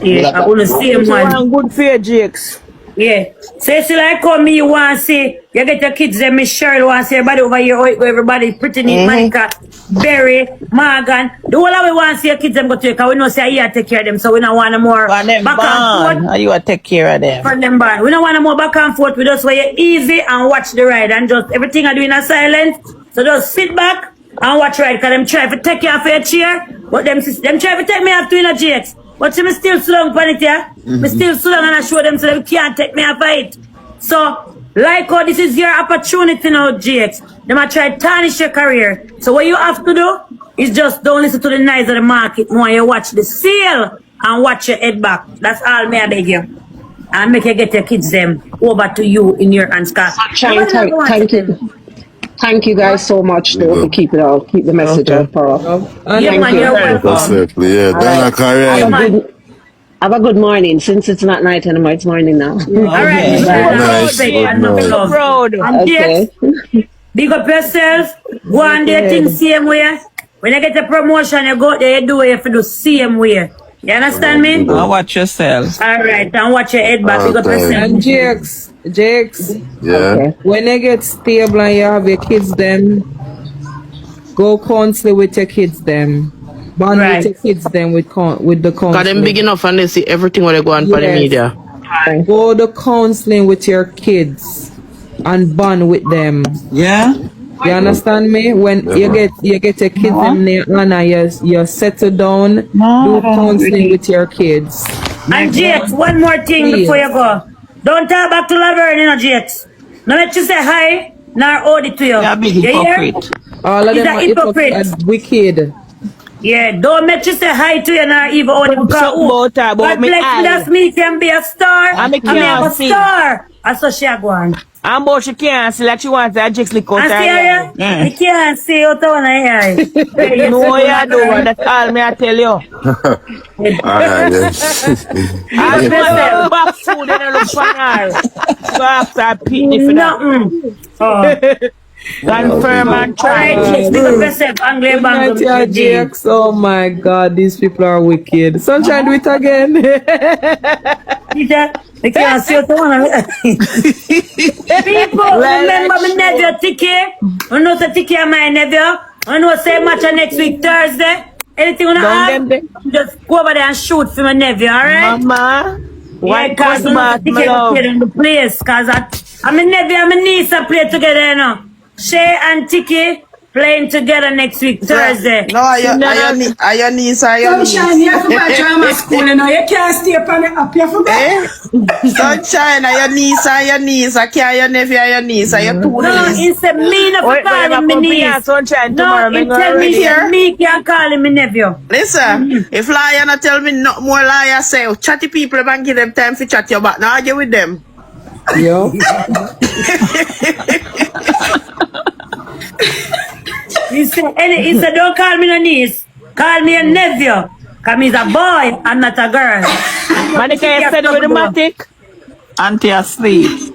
Yeah, I want to see him, man. Good for your Jakes. Yeah. So you see like come me, you want to see, you get your kids there, Miss Cheryl, want to see everybody over here, everybody pretty neat, Monica, Berry, Morgan. The whole of we want to see your kids them go to you, because we know say you take care of them, so we don't want no more back and forth. How you take care of them? From them born. We don't want no more back and forth, we just want you easy and watch the ride, and just everything I do in a silence, so just sit back and watch ride, because them try to take you off your chair, but them try to take me off to in a Jakes. But see me still slow on it, yeah? Me still slow and I show them so they can't take me off it. So, like how this is your opportunity now, Jakes. They might try to tarnish your career. So what you have to do is just don't listen to the noise of the market more. You watch the sale and watch your head back. That's all me I beg you. And make you get your kids them over to you in your hands. Thank you. Thank you guys so much though, to keep the message out for us. Yeah, man, you're welcome. Have a good morning. Since it's not night anymore, it's morning now. Alright, proud. Okay. Big up yourself. Go on there things same way. When you get a promotion, you go there, you do it, you have to do same way. You understand me? And watch yourself. Alright, and watch your head back. Big up yourself. And Jakes. Yeah. Okay. When you get stable and you have your kids then go counsel with your kids then. Bond with your kids then with the counseling. Because them big enough and they see everything when they go on for the media. Go the counseling with your kids and bond with them. Yeah. You understand me? When you get your kids in there and you settle down, do counseling with your kids. And Jakes, one more thing before you go. Don't talk back to Laverne, you know, Jakes. No let you say hi, nor hold it to you. Yeah, big hypocrite. All of He's them a are hypocrite. Wicked. Yeah, don't make you say hi to you, nor even hold it. Because God bless me can be a star. I am a star. That's what she go on. And but she can't see like she wants that Jakes Likkle. I see her. You can't see out of one eye. No, you do. That's all me I tell you. Alright, yes. I myself back food and I look for her. So after picnic for that. Confirm and try. Jakes. Oh my God, these people are wicked. Sunshine, do it again. I can't see out of one eye. People, remember my nephew Tiki? I know the Tiki and my nephew. I know say match next week Thursday. Anything you want to add? Just go over there and shoot for my nephew, alright? Mama. Why because Tiki play in the place? Because I'm a nephew and my niece play together, you know. Shay and Tiki playing together next week, Thursday. No, are your niece or your niece? Sunshine, you have to go to drama school, you know. You can't stay upon it up. You have to go. Sunshine, are your niece or your niece? I can't your nephew or your niece? Are your two No, niece? it's a me not for calling me niece. Sunshine No, tomorrow. he tell me me can't call him me nephew. Listen, if liar not tell me no more liar say, chatty people and give them time to chat your back. Now argue with them. Yo. He said, don't call me no niece. Call me a nephew. Because he's a boy, I'm not a girl. Monica, you said with the matic? Auntie asleep.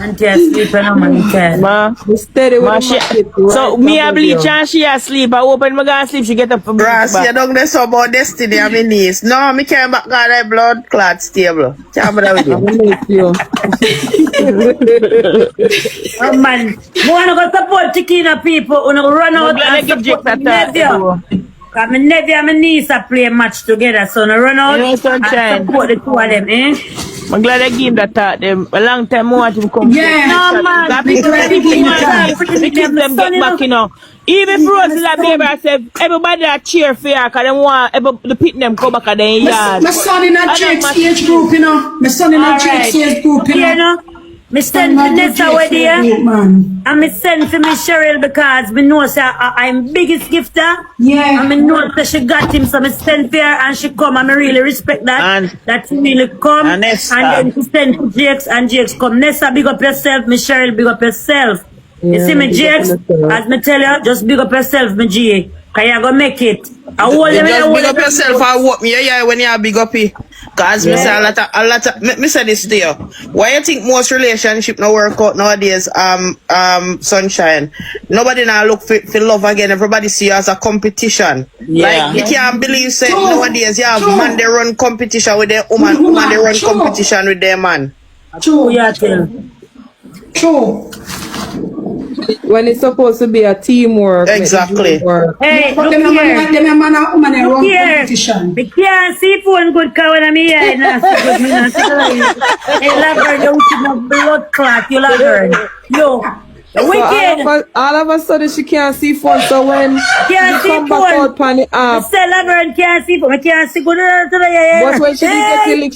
Auntie asleep and I'm Ma. Steady with the matic. So, me a bleach and she asleep. I open my gun sleep, she get up for bleach. Brass, you don't know so about destiny and my niece. No, me can't back on that blood clot stable. Can't bother with you. Oh man, I want to go support Tikina people who run out and support my nephew. Because my nephew and my niece are playing match together, so I run out and support the two of them, eh? I'm glad I gave him that thought them. A long time I want him to come. Yeah. No man, that people them get back, you know. Even if Rose like baby, I said everybody that cheer for her, because they want the pit them come back at their yard. My son in a Jake's age group, you know. My son in a Jake's age group, you know. Me send to Nessa with you, and me send to me Cheryl because me know say I'm biggest gifter. Yeah. And me know that she got him, so me send for her and she come, and me really respect that. And that she really come, and Nessa. then she send to Jakes, and Jakes come. Nessa, big up yourself. Me Cheryl, big up yourself. You see me Jakes, as me tell you, just big up yourself, me G. Cause you gonna make it. I hold You them just big up yourself and whoop me, yeah, when you are big up here. Cause me say a lot of, me say this to you. Why you think most relationship no work out nowadays, Sunshine? Nobody now look for love again. Everybody see you as a competition. Yeah. Like, you can't believe say nowadays you have man they run competition with their woman, woman they run competition with their man. True. Yeah, tell. True. When it's supposed to be a teamwork. Exactly. Hey, But look them here. man and woman they Look run here. competition. Me can't see phone good car when I'm here. Hey, Laverne, you see my blood clot, you Laverne. Yo, So wicked. all of a sudden she can't see phone, so when Can't she see come back phone. out on the I app, say Laverne can't see phone. I can't see good. but when she did get the lick,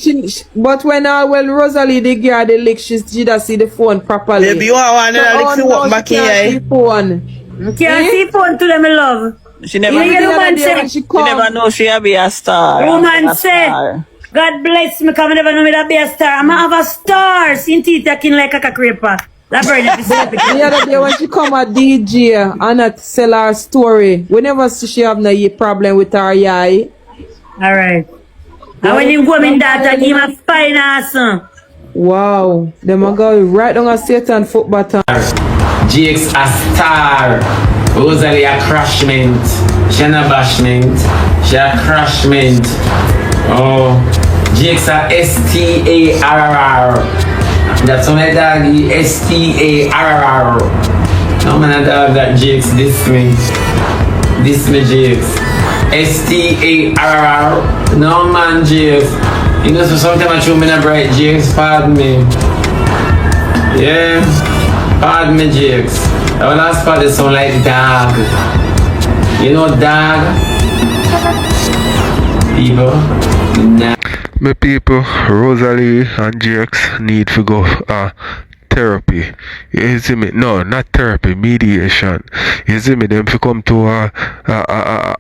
but when Rosalie did get the lick, she just see the phone properly. Maybe you want to lick the walk back here. See phone. I can't see phone to them, love. She never, You hear the woman say, When she she never come, know she'll be a star. woman A say, star. God bless me, come never know me that be a star. I'm gonna have a star. In teeth, taking like a creeper. Laverne, if you see it. the other day when she come at DJ and at sell her story, we never see she have no problem with her eye. Alright. And when you go in that, I give him a fine ass. Wow, them a go right down a Satan foot button. JX a star, Rosalie a crashment, she a bashment, she a crashment. Oh, JX a STARR. That's my doggy, STARR. No man a dog that JX this me JX. STARR. No man JX. You know so sometimes I show me a bright JX, pardon me. Yeah. Pardon me, Jakes. That last part is sound like dog. You know dog? People? Nah. My people, Rosalie and JX need to go therapy. You see me? No, not therapy, mediation. You see me? Them to come to a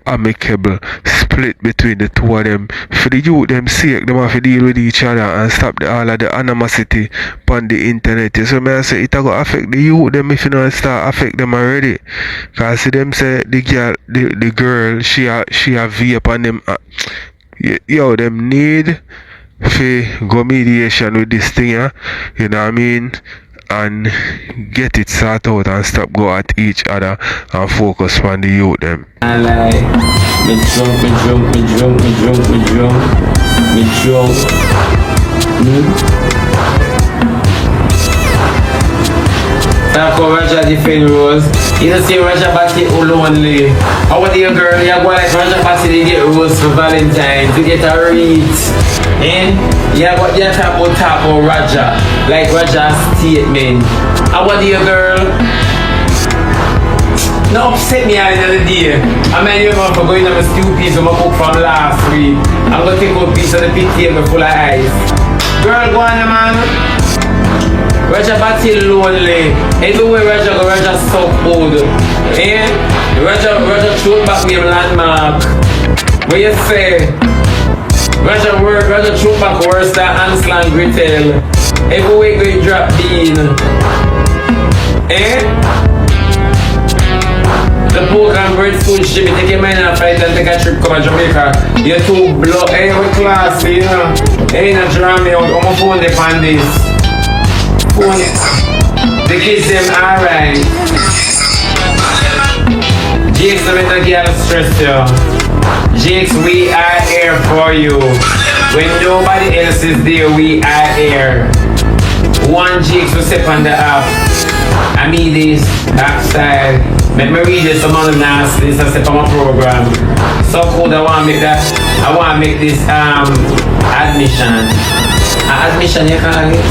amicable split between the two of them. For the youth them sake, them have to deal with each other and stop all of the animosity on the internet. So me I say it go affect the youth them if you don't start affect them already. Cause see them say the girl she a vape on them. Yo, them need to go mediation with this thing, yeah? You know what I mean? And get it sorted out and stop go at each other and focus on the youth them. I like me drunk. Talk about Raja defend Rose. You know see Raja Batty lonely. How about your girl? You go like Raja Batty to get Rose for Valentine to get a wreath. Yeah, but you talk about Raja. Like Raja's statement. How about your girl? No upset me at the end of the day. I mean, you know, for going to a stew piece of my cook from last week. I'm gonna take out a piece of the pit table full of ice. Girl, go on, man. Roger Batty lonely. Everywhere Roger go, Roger so good. Eh? Roger shoot back me a landmark. What you say? Roger shoot back worse than Ansel and Gretel. Everywhere go you drop bean. Eh? The pork and bread food shit, me take your mind and fight and take a trip come to Jamaica. You're too blood, hey, we're classy, you know. Hey, not draw me out, I'm gonna phone the pandis. Phone it. The kids them alright. Jakes, I'm not gonna stress you. Jakes, we are here for you. When nobody else is there, we are here. One Jakes will step on the app. I mean this, outside. Let me read you some other nasty. This is a my program. So cool. I want to make that. I want to make this admission. Admission, you call it?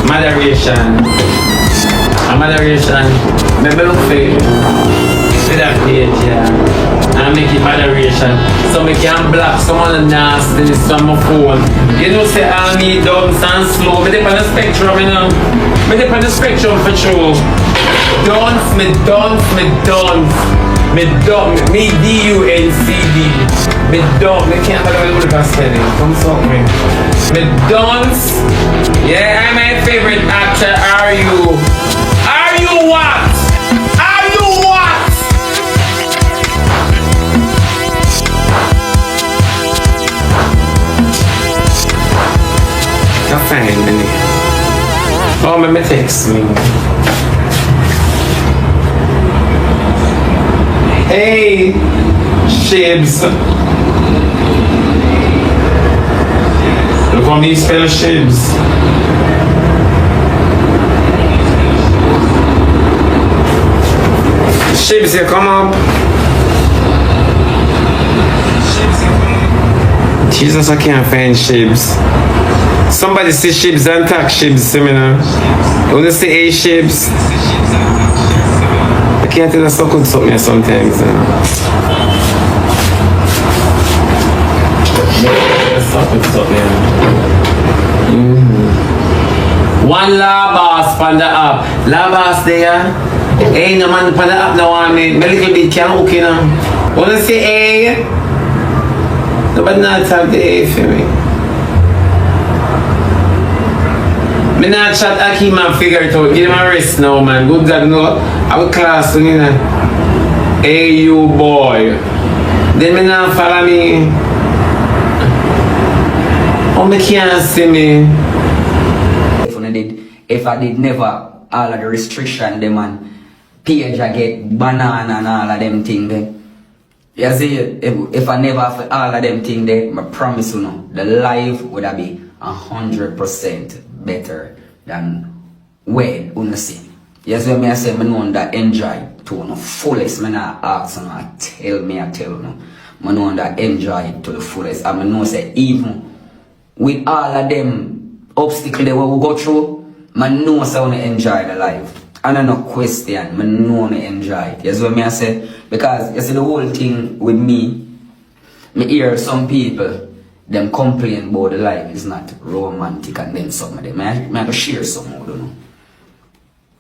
Moderation. A moderation. Maybe look for you. See that page, yeah. And make it moderation. So I can block some other nastiness on my phone. You know, say all me dumps and slow. Me dip on the spectrum, you know. Me dip on the spectrum for sure. Dunce, me dunce. Me D-U-N-C-D. Me dunce. Me can't believe what I'm saying. Come talk me. Me dunce. Yeah, I'm my favorite actor. Are you? Are you what? Are you what? You're fine, Minnie. Oh, me text me. Hey, Shibs. Look how me spell Shibs. Shibs, you come up. Jesus, I can't find Shibs. Somebody say Shibs and tag Shibs, seminar. You want to say hey Shibs? I can't tell us so good something sometimes. One labas on the app. Labas there. Hey, no man on the app now on me. My little bit can hook, you know. Wanna say hey? Nobody not talk the hey for me. Me not chat Aki man figure it out. Give him a rest now, man. Good God, no. I will class, you know. Hey, you boy. Then me not follow me. Oh, me can't see me. If I did never all of the restriction, them and page I get banana and all of them things there. You see, if I never have all of them things there, I promise you know, the life would have be 100% better than where you see. You see me I say, I know that enjoy to the fullest. I not ask you, I tell you. I know that enjoy to the fullest. And I know say even with all of them obstacles that we go through, I know I want to enjoy the life. And I no question, I know I enjoy it. You see what I say? Because you see the whole thing with me, I hear some people, them complain about the life is not romantic and then some of them. I have to share some more, you know.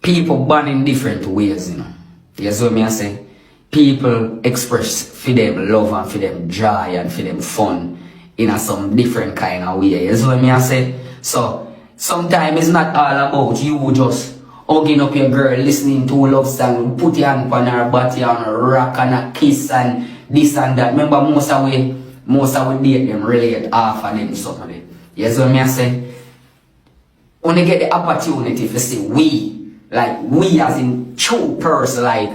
People born in different ways, you know. You see what I say? People express for them love and for them joy and for them fun in a some different kind of way. You see what I say? So, sometimes it's not all about you just hugging up your girl, listening to a love song, put your hand on her body and a rock and a kiss and this and that. Remember most of we date them relate half of them something. You see what I say? When you get the opportunity to see we as in true person, like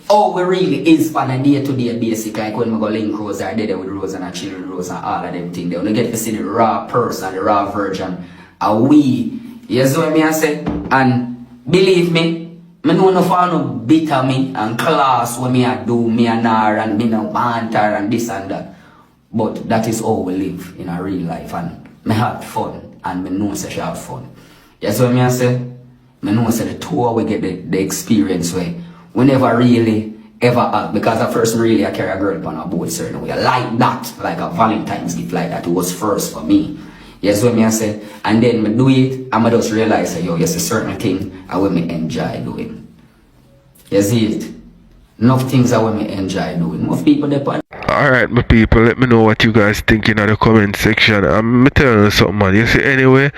how we really is on a day-to-day basis, like when we go link Rose or there with Rose and a chill with Rose and all of them things. When you get to see the raw person, the raw version, and we, you see what I say? And believe me, I know no for no bitter me and class what me I do, me and her and me no banter and this and that. But that is how we live in a real life and me have fun and me know say she have fun. You see what I say? I know say the two we get the experience where we never really ever had. Because at first, really, I carry a girl on a boat certain way. Like that, like a Valentine's gift like that. It was first for me. Yes, what me I say. And then me do it, and I just realize, yo, yes, a certain thing I will me enjoy doing. You see it? Enough things I will me enjoy doing. Most people depend. Alright, my people, let me know what you guys think in the comment section. I'm telling you something, man. You see, anyway,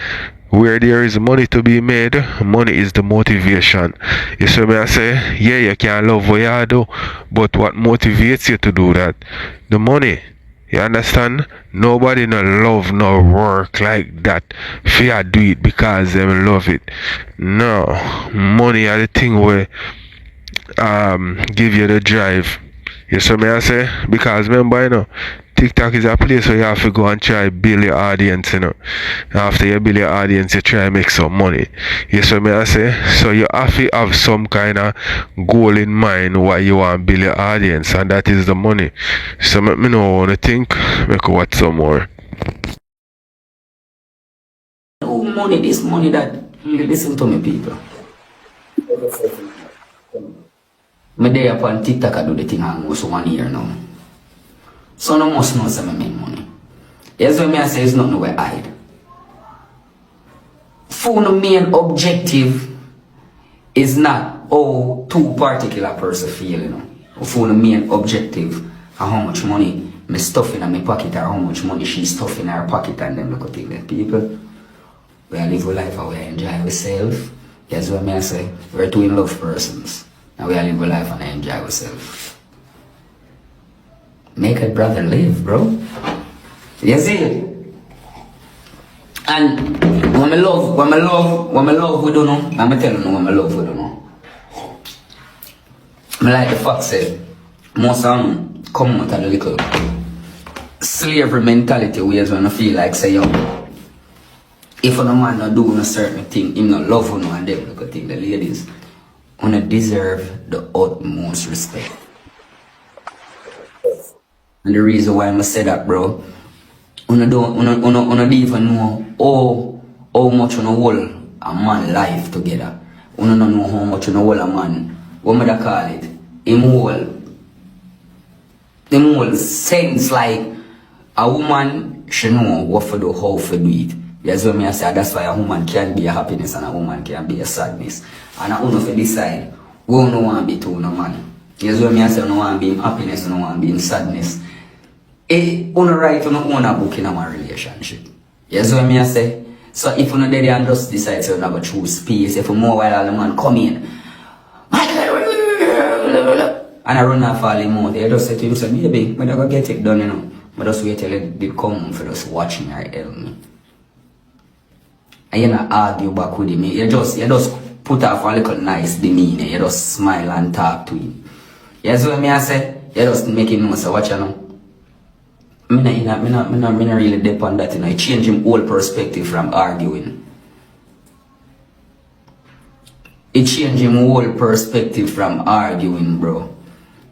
where there is money to be made, money is the motivation. You see me I say, yeah, you can love what you do, but what motivates you to do that? The money. You understand? Nobody no love no work like that. Fear do it because they love it. No. Money are the thing where give you the drive. You see me I say? Because remember, you know, TikTok is a place where you have to go and try build your audience, you know. After you build your audience, you try and make some money. You see me I say? So you have to have some kind of goal in mind why you want to build your audience, and that is the money. So let me know what you think. Make watch some more. Oh, money, this money that you listen to me, people. Me there upon TikTok, I do the thing almost 1 year now. So no must know some make money. Yes, when I say it's not nowhere hide. For the main objective is not two particular person feel, you know. For the main objective how much money me stuff in my pocket or how much money she stuff in her pocket, and them look at that people. We live a life and we enjoy ourselves. Yes, when I say we're two in love persons. And we live a life and enjoy ourselves. Make a brother live, bro. You see it? And when I love, we don't know. I'm telling you, when I love, we don't know. I like the fact that most of them come out of the little slavery mentality ways when I feel like, say, yo, if a man not do a certain thing, him not love you, and them look at the ladies, you deserve the utmost respect. And the reason why I say that, bro, you don't even know how much you hold a man life together. You don't know how much you hold a man, what I call it, him whole sense like a woman should know what to do, how to do it. That's what I say, that's why a woman can be a happiness and a woman can be a sadness. And I want to decide, we don't want to be two no man. That's what I say, I don't want to be in happiness, I don't want to be in sadness. You don't write on a book in a relationship. That's what I say. So if you don't and just decide to have a true space, if you more while the man come in, and I run off all the mouth, I just say to him, so baby, I'm going to get it done, you know. I just wait till it come for just watching her help me. And you not argue back with him. You just put off a little nice demeanor. You just smile and talk to him. You see what I say? You just make him know, so watch you know. I'm not really depend on that, you know. I change him whole perspective from arguing. It change him whole perspective from arguing, bro.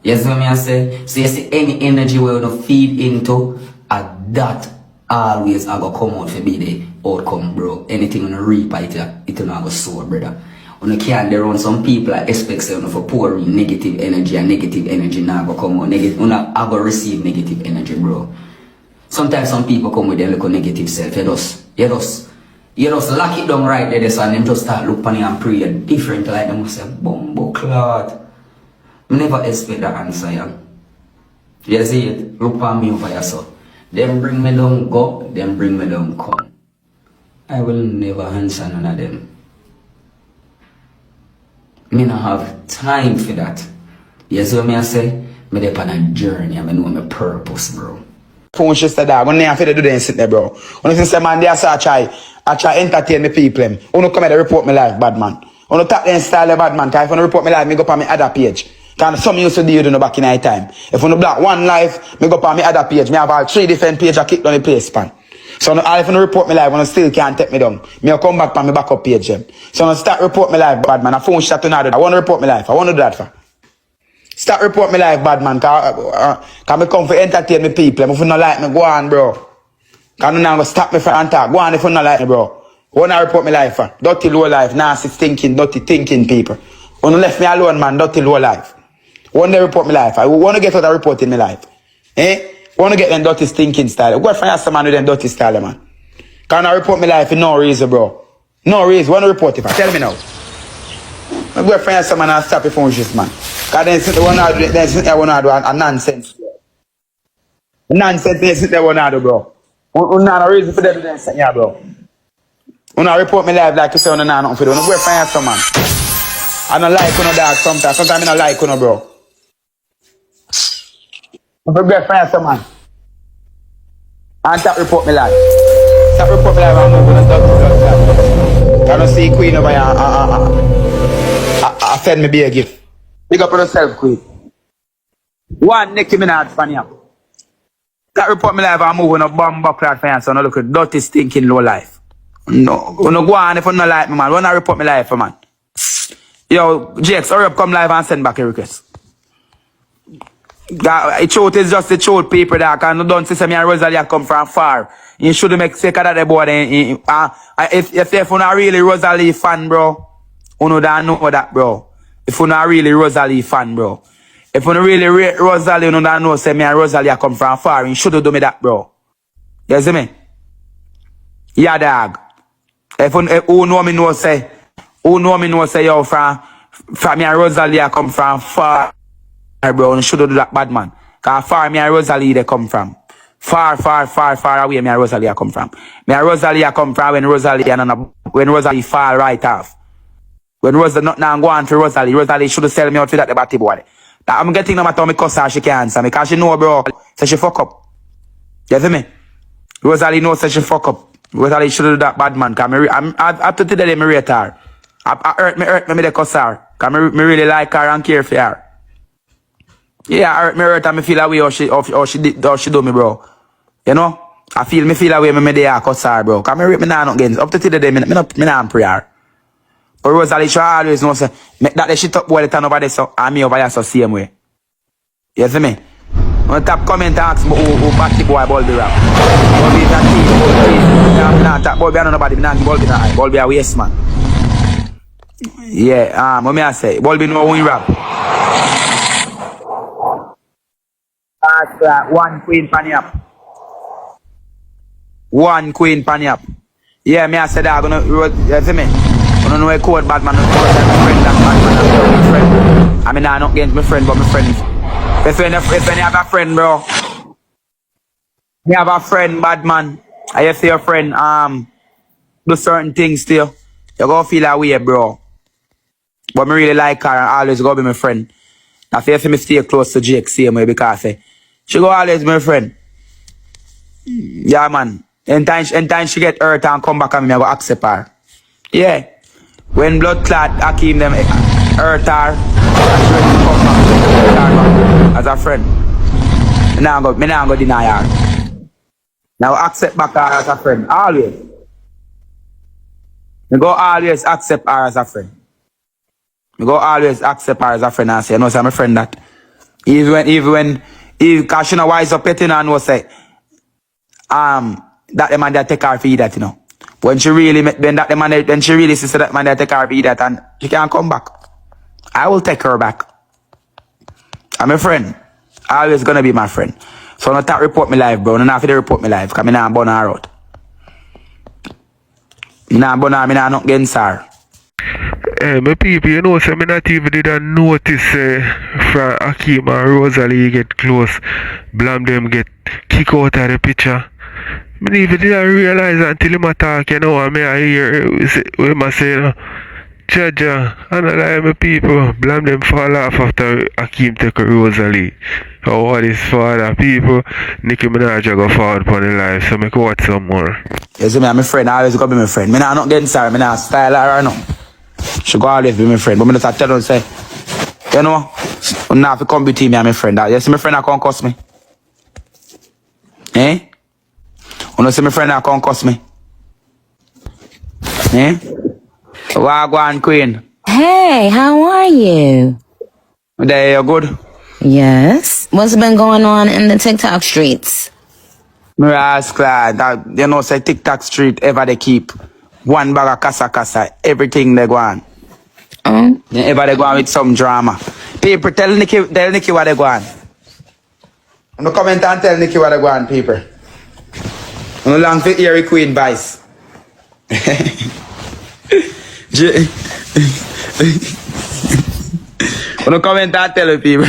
You see what I say? So you see any energy we want to feed into, that always I go come out for be the outcome, bro. Anything on a reap, it not go soar, brother. When you can't around some people, I expect them for pouring negative energy, and negative energy now go come out. I go receive negative energy, bro. Sometimes some people come with their little negative self. You just lock it down right there, so and them just start look on you and pray different, like them say, bumbo clot. I never expect that answer, yeah. You see it? Look on me over here, so. Them bring me down, go. Them bring me down, come. I will never answer none of them. Me not have time for that. You see what I say? Me dey on a journey. I know my purpose, bro. Phone she said that. When they have to do them sit there, bro. When you say man, they are I try entertain the people. When you come here, report me live, bad man. When you tap the style of bad man, because if you report me live, me go on my other page. Because some used to do you back in my time. If you block one live, me go on my other page. Me have all 3 different pages I keep on the place span. So if you report me live, when you still can't take me down, me come back on my backup page. So when start report me live, bad man. A phone shot to another. I want to report me live. I want to do that for. Start report me live, bad man. Cause me come for entertain me people. If you not like me, go on, bro. Cause you not gonna stop me from talk. Go on if you not like me, bro. Wanna report me live for? Dirty low life, nasty thinking, dirty thinking people. When you left me alone, man, dirty low life. One day report my life. I want to get out of report in my life. Want to get them dirty stinking style. Go find some man with them dirty style, man. Can't I report my life for no reason, bro. No reason. Want to report it? Tell me now. I go find some man and stop your phone shit, man. Because then sit there one do a nonsense. Nonsense they sit there one do, bro. No reason for them to sit here, bro. When I report my life like you say, I don't know nothing for them. I go find some man. I don't like you, no dog, sometimes. Sometimes I don't like you, no, bro. I go find some man. And stop report my life. Stop report my life and move on and I don't see Queen over here. I send me be a gift. Big up on yourself, Queen. One Nicki Minaj fan ya. Stop report my life and move on a bomb buckler fan so no look at dirty stinking low life. No go on if you don't like me, man. When I report my life, man. Yo, Jakes, hurry up, come live and send back a request. The truth is just the truth, people that and don't see me and Rosealee come from far. You shouldn't make fake of that boy. If you're not really Rosealee fan, bro, you don't know that, bro. If you're not really Rosealee fan, bro. If you're not really Rosealee, you don't know say me and Rosealee come from far. You shouldn't do me that, bro. You see me? Yeah, dog. If who know me know say yo from me and Rosealee come from far. Bro, you should do that bad man. Cause far me and Rosealee they come from. Far away me and Rosealee come from. Me and Rosealee come from when Rosealee fall right off. When Rosealee not now go on for Rosealee should sell me out for that the batty boy. Now I'm getting no matter me cuss her, she can't answer me. Cause she know, bro, say she fuck up. You see me? Rosealee know say she fuck up. Rosealee should do that bad man. Cause I'm up to today me rate her. I hurt me the cuss her. Cause me really like her and care for her. Yeah, me hurt and me feel away how she do me, bro. You know? I feel away me there cuss her, bro. Cause me nah not against. Up to today, me nah pray her. But Rosealee she always know say make that the shit up boy the turn over there so and me over here so same way. You see me? When top comment and ask me who back the boy ball be rap. Ball be that team, nah top ball be on nobody, nah ball be nah ball be a waste man. Yeah, what me I say? Ball be no win rap. One queen panny up. One queen panny up. Yeah, me I said that I'm gonna you see me? I don't know a code bad man, my friend that bad man, my friend. I mean I'm not against my friend, but my friend. If you have a friend, bro. You have a friend, bad man. I you see your friend do certain things to you. You go feel that way, bro. But me really like her and always go be my friend. Now if you see me stay close to Jake, same way because she go always be my friend. Yeah, man. Anytime she get hurt and come back and me, I go accept her. Yeah. When blood clot Hakeem them hurt her, as a friend. Me nah go deny her. Now accept back her as a friend. Always. Me go always accept her as a friend. Me go always accept her as a friend and say, no, say I'm a friend that. Even cause she no wise up petting and no say that the man that take her for that, you know. When she really when she really says that man that take her for that and she can't come back. I will take her back. I'm a friend. Always gonna be my friend. So no talk report me live, bro. No have to report me live, because I not burn her out. I not against her. Hey, my people, you know, so me not even didn't notice from Hakeem and Rosealee get close. Blam them get kick out of the picture. Me even didn't realize until him attack, you know, and me I hear what I say, you know. Jaja, and I like my people, blame them fall off after Hakeem take a Rosealee. Or what is for other people, Nicki Minaj go forward upon the life, so make watch some more. You see me, I'm my friend, I always gonna be my friend. Me not against her, me not style her or no. She go always be my friend, but me just tell her, say, you know, you not have to come between me and my friend. You see my friend that can't cuss me? Eh? You know see my friend that can't cuss me? Eh? Wagwan Queen. Hey, how are you? There you good? Yes. What's been going on in the TikTok streets? Me ask that you know say TikTok street ever they keep one bag of kasa, everything they go on. Ever they go on with some drama. People, tell Nikki what they go on. No comment and tell Nikki what they go on, people. No long for Eerie Queen Vice. No comment and tell people.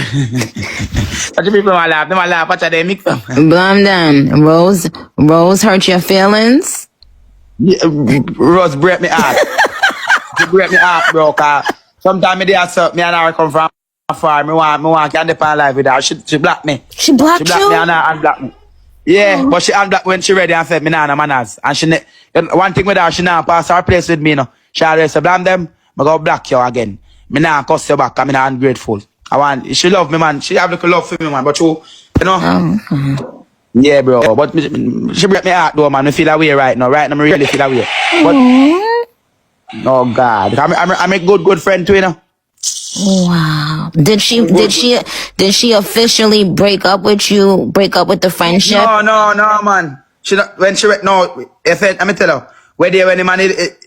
What the people want laugh? They want laugh. What they mix up? Blum them. Rose hurt your feelings? Yeah, Rose break me heart. She break me heart, bro. Cause sometimes me and her come from far. Me want to depend life with her. She blocked me. She blocked you? She blocked me and unblocked me. Yeah, but she unblocked when she ready and said me nah no manners. And she one thing with her, she nah pass her place with me, no. She always say, blame them, I go block you again. Me nah cuss you back, I'm not ungrateful. She love me, man. She have little love for me, man. But you know. Yeah, bro. But she break me heart, though, man. I feel that way right now. Right now, I really feel that way. But oh God, I'm a good friend too, you know. Wow. Did she officially break up with you? Break up with the friendship? No, man. She not when she no. If let me tell her, when the man it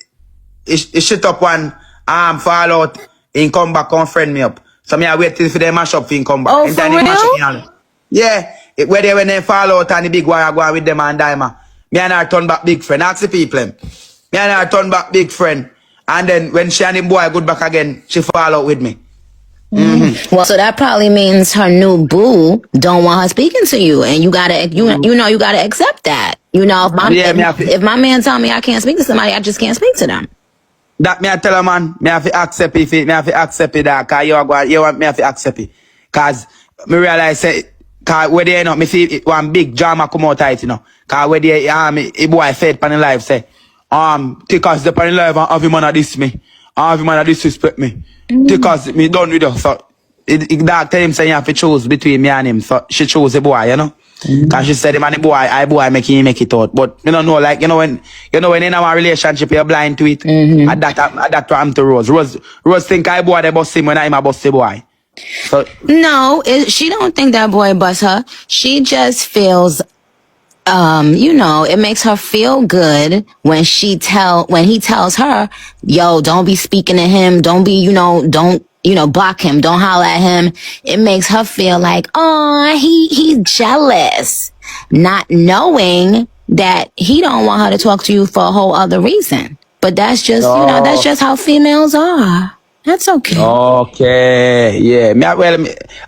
shit up one fall out, he come back and friend me up. So me I wait till for them mash up, he come back. Oh, for real? Yeah. When they fall out and the big one I go with them and Diamond. Me and her turn back big friend. Ask the people. Me and her turn back big friend. And then when she and the boy good back again, she fall out with me. Well, so that probably means her new boo don't want her speaking to you, and you gotta you gotta accept that. You know, if my man tell me I can't speak to somebody, I just can't speak to them. That me I tell her, man, me have to accept it. Me have to accept it that cause you want me have to accept it. Cause me realize cause where they me see one big drama come out tight, you know. Cause where they a boy said pan in life say, take us the pan in life and have him man diss me. Have him man disrespect me. Because me done with her. So that tell him say you have to choose between me and him. So she chose the boy, you know. Cause she said him and the boy make it out. But you don't know, like when in our relationship you're blind to it. At that time to Rose. Rose think I boy they bust him when I'm a bust the boy. So no, she don't think that boy bust her. She just feels it makes her feel good when he tells her, yo, don't be speaking to him, don't be, don't block him, don't holler at him. It makes her feel like, oh, he's jealous, not knowing that he don't want her to talk to you for a whole other reason. But that's just, that's just how females are. That's okay. Okay, yeah.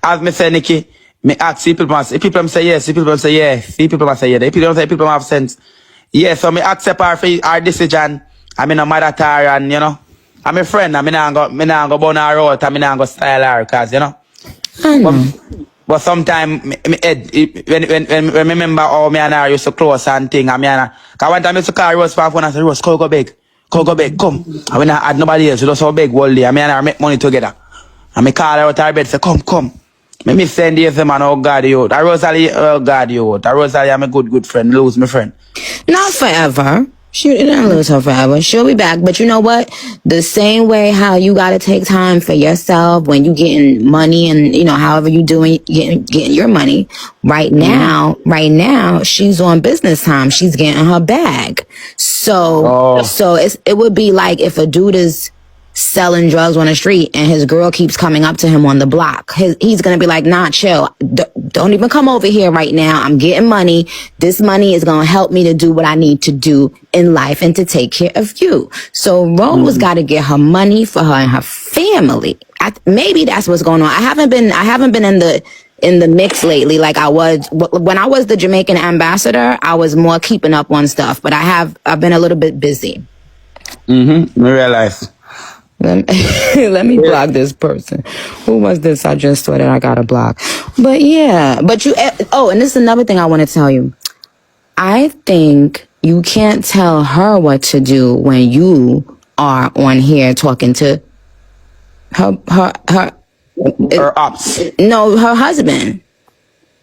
As me say, Nikki, me ask people say yes, people say yes, people say yes. People say people have sense. Yeah, so me accept our decision. I'm in a mother tar and I'm a friend. I'm not go burn her out. I'm not go style her cause but sometimes when remember how me and her used to close and thing. Cause one time I used to call Rose for a phone and say, Rose, come go beg, come. And when I had nobody else, we just so beg all day. I and her make money together. And me call her out her bed say, come. Me send you man, oh God, you. Rosealee, oh God, you. Rosealee, I'm a good friend. Lose my friend. Not forever. She didn't lose her forever. She'll be back. But you know what? The same way how you gotta take time for yourself when you getting money and however you doing getting your money. Right now, she's on business time. She's getting her bag. So it would be like if a dude is selling drugs on the street and his girl keeps coming up to him on the block. He's gonna be like, nah, chill. Don't even come over here right now. I'm getting money. This money is gonna help me to do what I need to do in life and to take care of you. So Rose gotta get her money for her and her family. Maybe that's what's going on. I haven't been in the mix lately like I was when I was the Jamaican ambassador. I was more keeping up on stuff, but I've been a little bit busy. I realize. Let me block this person. Who was this? I just saw that I got a block. But yeah, and this is another thing I want to tell you. I think you can't tell her what to do when you are on here talking to her ops. No, her husband.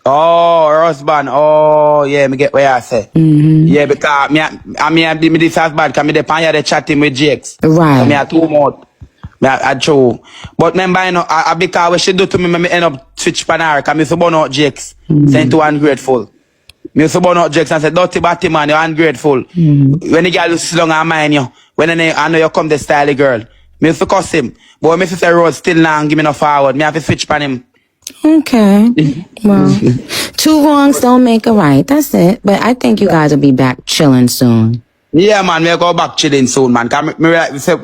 Oh, her husband. Oh, yeah, me get what I say. Yeah, because me this as bad because me depend on the chatting with Jakes. Right. So me are too much. I true. But remember, I because what she do to me end up switch pan her because me so burn out Jakes. Saying to ungrateful. Me so burn out Jakes and say, dirty batty man, you're ungrateful. When the girl is long and mind you, when I know you come the style girl, Me have to cuss him. But me say road still now and give me no forward. Me have to switch pan him. Okay. Well, 2 wrongs don't make a right. That's it. But I think you guys will be back chilling soon. Yeah, man, me go back chilling soon, man. Cause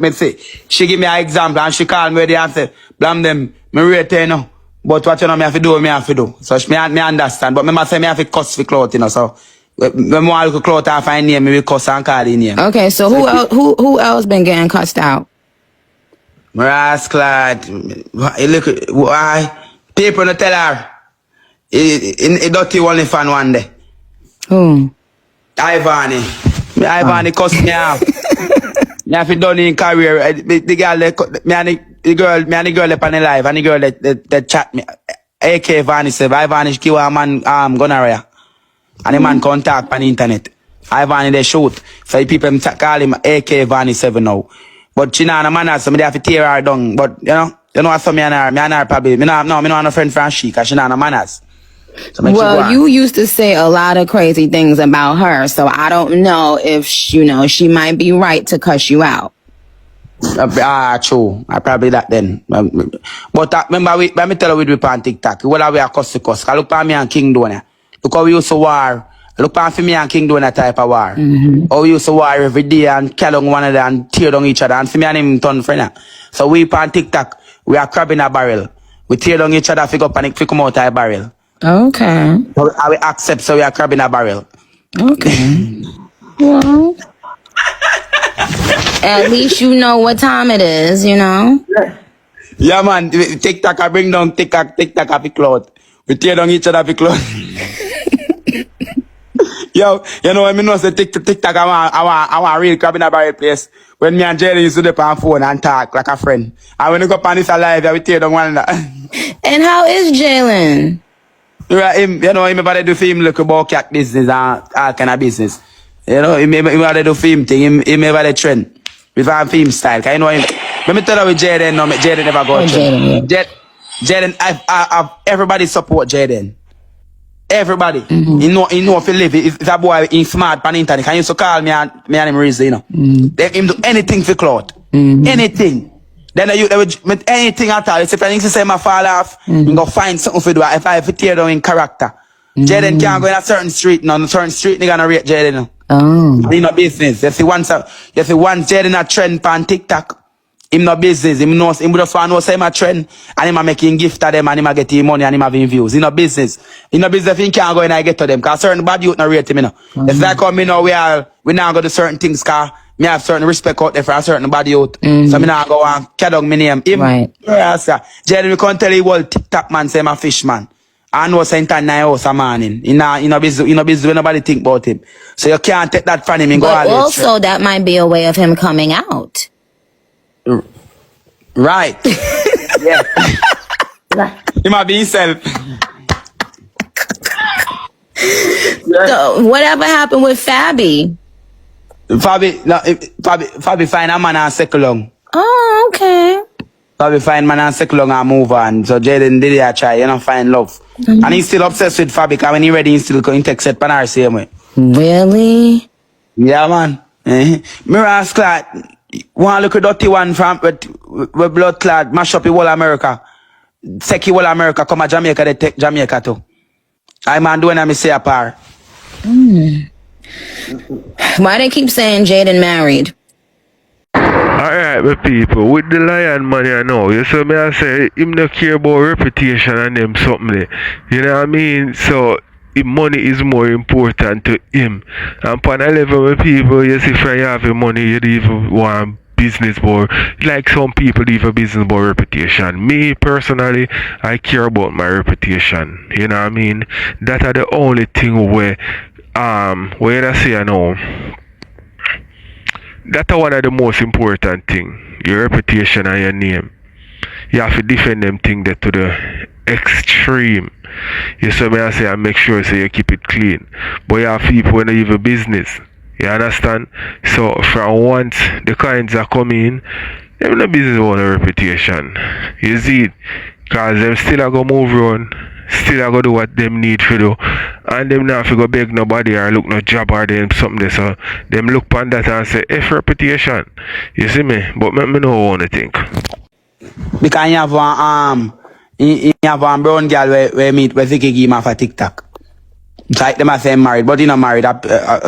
me say, she give me an example and she call me there and say, blame them, me rate you know. But what you know me have to do, me have to do. So me understand. But me must say me have to cuss for cloth, you know. So when I look at cloth and find name, me will cuss and call the name. Okay, so who else been getting cussed out? Rascal, look, why? People no tell her. It dirty only fan one day. Who? Ivany. Ivany cuss me out. Me have to done in career. The girl up on the live and the girl that chat me. AK Ivany said, Ivany give a man gonorrhea. And the man contact on the internet. Ivany they shoot. So the people call him AK Ivany 7 now. But she not a man, so me have to tear her down. But you know what, so me and her probably, me not a friend from she, cause she not a manners. So well, you used to say a lot of crazy things about her, so I don't know if, she might be right to cuss you out. True. I probably that then. But remember, let me tell you, we on TikTok. Well, we are cuss to cuss. Look at me and King doing it. Look how we used to war. Look at me and King doing that type of war. How we used to war every day and kill on one another and tear down each other. And for me and him turn friend. So we on TikTok, we are crabbing a barrel. We tear down each other, figure up and come out of a barrel. Okay. So I will accept, so we are crabbing a barrel. Okay. Well, at least you know what time it is, you know? Yeah, man. TikTok, I bring down TikTok happy cloth. We tear down each other happy cloth. Yo, you know when me know say TikTok, I want real crabbing a barrel place. When me and Jayden used to do on phone and talk like a friend. And when you go up on this alive, we tear down one another. And how is Jaylen? Him everybody do for him look about cat business and all kind of business. You know, him everybody do film thing, him everybody trend. With our film style. Cause you know him. Let me tell you with Jayden, no, Jayden never go trend. Jayden, everybody support Jayden. Everybody. You know if you live, if that boy is smart on the internet, can you so call me and him reason, you know. They him do anything for clout. Anything. Then they with anything at all. If anything say my fall off, you go find something to do. If I tear down in character. Jayden can't go in a certain street now. In a certain street, they gonna rate Jayden now. Oh. In no business. You see once Jayden a trend on TikTok, him no business. Him just want to know say him a trend and him a making gift to them and him a getting money and him having views. In no business. In no business he can't go in and get to them. Cause certain bad youth no rate him, you know. It's like how me know we now go to certain things cause me have certain respect out there for a certain body youth. So me now go and carry down my name. Him, right. Jayden, we can't tell you all TikTok man say I'm a fish man. I know saying that 9 hours a morning. In a business when nobody think about him. So you can't take that from him and go but also that might be a way of him coming out. Right. Yeah. He might be himself. So whatever happened with Fabi? Fabi find a man and second long. Oh, okay. Fabi find man and second long and move on. So Jayden did it try, find love. And he's still obsessed with Fabi because when he ready, he's still going to text it pan same way. Really? Yeah, man. Mirrors clad. One look at dirty one from with blood clad, mash up the whole America. Seki whole America, come to Jamaica, they take Jamaica too. I man doing me say a par. Why they keep saying Jayden married? Alright, my people, with the lion money I know, you see me I say, him no care about reputation and them something there. You know what I mean? So, money is more important to him. And upon a level with people, you see, if you have your money, you don't even want business more. Like some people leave a business about reputation. Me, personally, I care about my reputation. You know what I mean? That are the only thing where I say I know. That's one of the most important thing. Your reputation and your name. You have to defend them things that to the extreme. You see me I say and make sure so you keep it clean. But you have people when they have a business. You understand? So from once the clients are coming, them no business about a reputation. You see it? Because them still are going to move around. Still are going to do what them need to do. and them not go beg nobody or look no job or them something there. So them look upon that and say, F reputation. You see me? But me know what I think. Because you have one brown girl where meet where Vicky give him for TikTok. It's like them are saying married, but you not married. I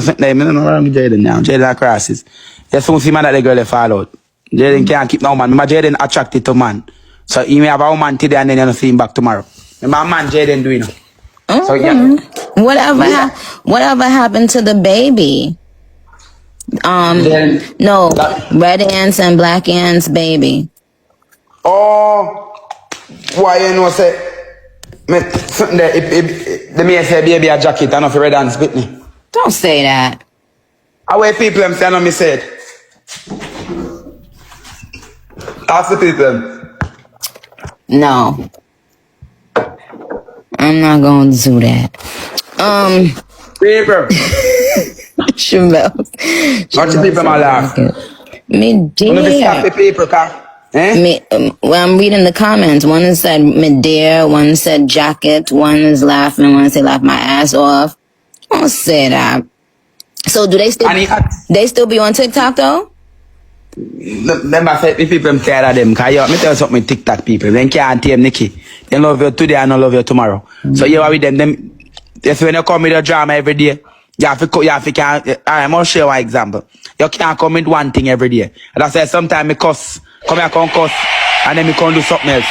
think they don't know around Jayden now. Jayden crosses. You soon see man that the girl they fall out. Jayden can't keep no man. Remember Jayden attracted to man. So he may have a woman today and then you don't see him back tomorrow. Remember man Jayden doing it. So yeah. Whatever happened to the baby? No, Red Ants and Black Ants baby. Oh, why you know say something there? The me say baby a jacket, I know for Red Ants with me. Don't say that. I wait people them say I know me said. Ask the people. No, I'm not going to do that. Paper. Shamel. Watch the people my laugh. Me dear. Paper, car. Well, I'm reading the comments. One said me dear, one said jacket, one is laughing, one said laugh my ass off. Don't say that. So do they still be on TikTok though? Them I say people I'm tired of them. Cause me tell you something, TikTok people. They can't tame Nikki. They love you today and don't love you tomorrow. So you are with them. That's when you come with a drama every day. You have to I'm gonna show you one example. You can't come with one thing every day. And I say sometimes me cuss, come here, come cuss, and then me come do something else.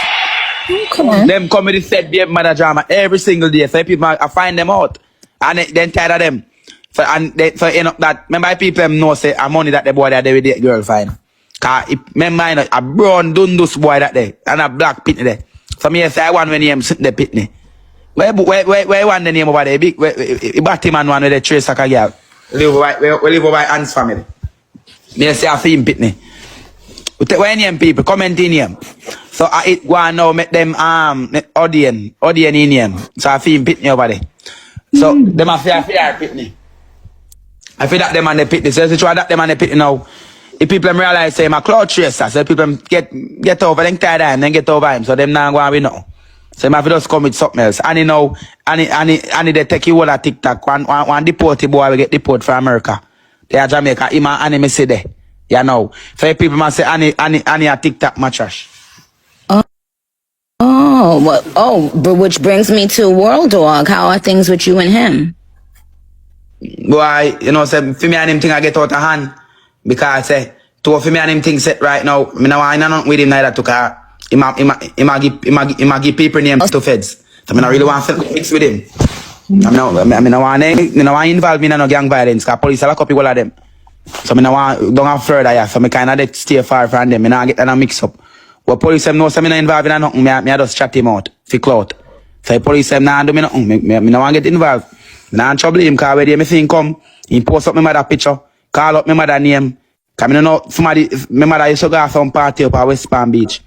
Come on. Them come with the set baby mother drama every single day. So people I find them out. And then tired of them. So end up that remember people know say a money that the boy that they with the girl find. Cause remember a brown dundus boy that day and a black pitney there. So me say I want when him sit the pitney. Where one the name over there? Big Batman one with the trace like a girl. Live over Ant's family. Me say I see him pitney. When him people comment in him. So I go and now make them audience in him. So I see him pitney over there. So them a fear pitney. I feel that them and the pitney. So it's that them and the pitney now. If people realize say my cloud tracer, so people get over them tired and then get over him. So them now go and we know. So I have to just come with something else. And you know, and they take you all a TikTok. One deported boy will get deported from America. They are Jamaica. Him and me say there. You know. So people must say Annie a TikTok my trash. But which brings me to World Dog. How are things with you and him? Boy, you know, say for me and him thing I get out of hand. Because say two of me and him thing set right now. Me no want nothing with him neither to car. He might give people names to feds. So I don't really want to mix with him. I don't want involve me in no gang violence because police have a copy all of them. So I don't have further here. So I kind of stay far from them. I don't get that mix up. But police them know so I don't involved in nothing. I just chat him out for clout. So the police them nah do me nothing. I don't want to get involved. I don't trouble him because when me see him come, he post up my mother picture, call up my mother name. Because I don't know somebody, my mother used to go to some party up at West Palm Beach.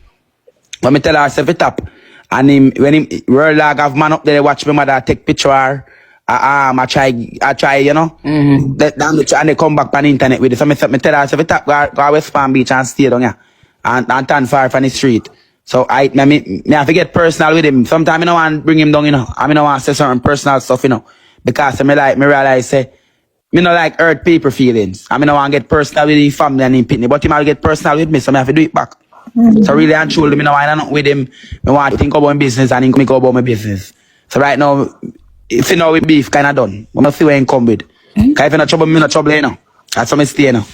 But me tell her say fit up, and when him world log have man up there watch me mother take picture. I try, you know. And they come back on the internet with it. So me tell her say fit up, go West Palm Beach and stay down here, and turn far from the street. So I have to get personal with him. Sometimes I don't want to bring him down, you know. I don't want to say certain personal stuff, you know, because me realize say me not like hurt people feelings. I don't want to get personal with his family and him pitney, but he might get personal with me, so I have to do it back. So really and truly, me no want to with him. I want to think about my business and think about my business. So right now, if you know we beef kind of done, we must see where he come with. Because if you not trouble, me not trouble, you know. That's how I stay, you know.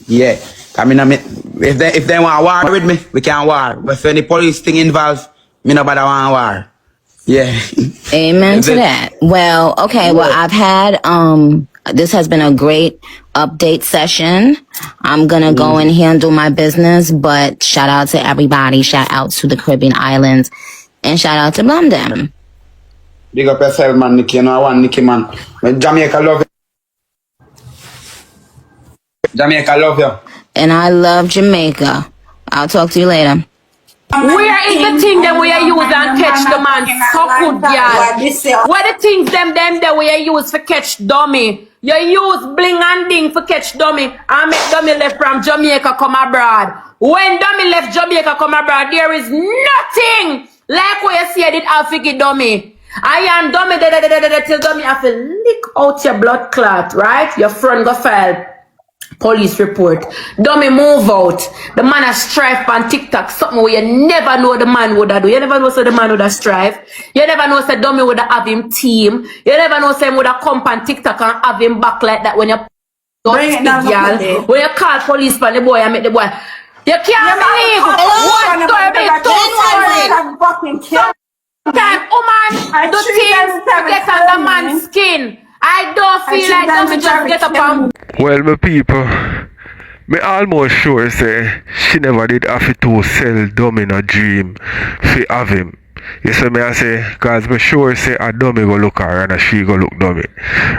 Yeah. I mean, if they want war with me, we can war. But if any police thing involved, me nobody want war. Yeah. Amen to that. Well, okay. Well, I've had this has been a great update session. I'm gonna go and handle my business, but shout out to everybody. Shout out to the Caribbean Islands, and shout out to London. Big up yourself, man, Nikki. You know I want Nikki, man. Jamaica love you. Jamaica love you. And I love Jamaica. I'll talk to you later. Where is the thing that we are use and catch the man? So good, y'all. What the things them that we are use for catch dummy? You use bling and ding for catch dummy and make dummy left from Jamaica come abroad. When dummy left Jamaica come abroad, there is nothing like what you see did African dummy. I am dummy, till dummy have to lick out your blood clot, right? Your friend go file police report. Dummy move out. The man a strive on TikTok, something where you never know the man would do. You never know so the man would strive. You never know so dummy would have him team. You never know so him would have come on TikTok and have him back like that when you Bring it down, girl. when you call police for the boy and make the boy. You can't believe what story time, woman, do things to get on the man's skin. I don't feel like dummy just get up and Well, my people, me almost sure say she never did have to sell dummy in a dream fi have him. You see me I say, cause me sure say a dummy go look her and a she go look dummy.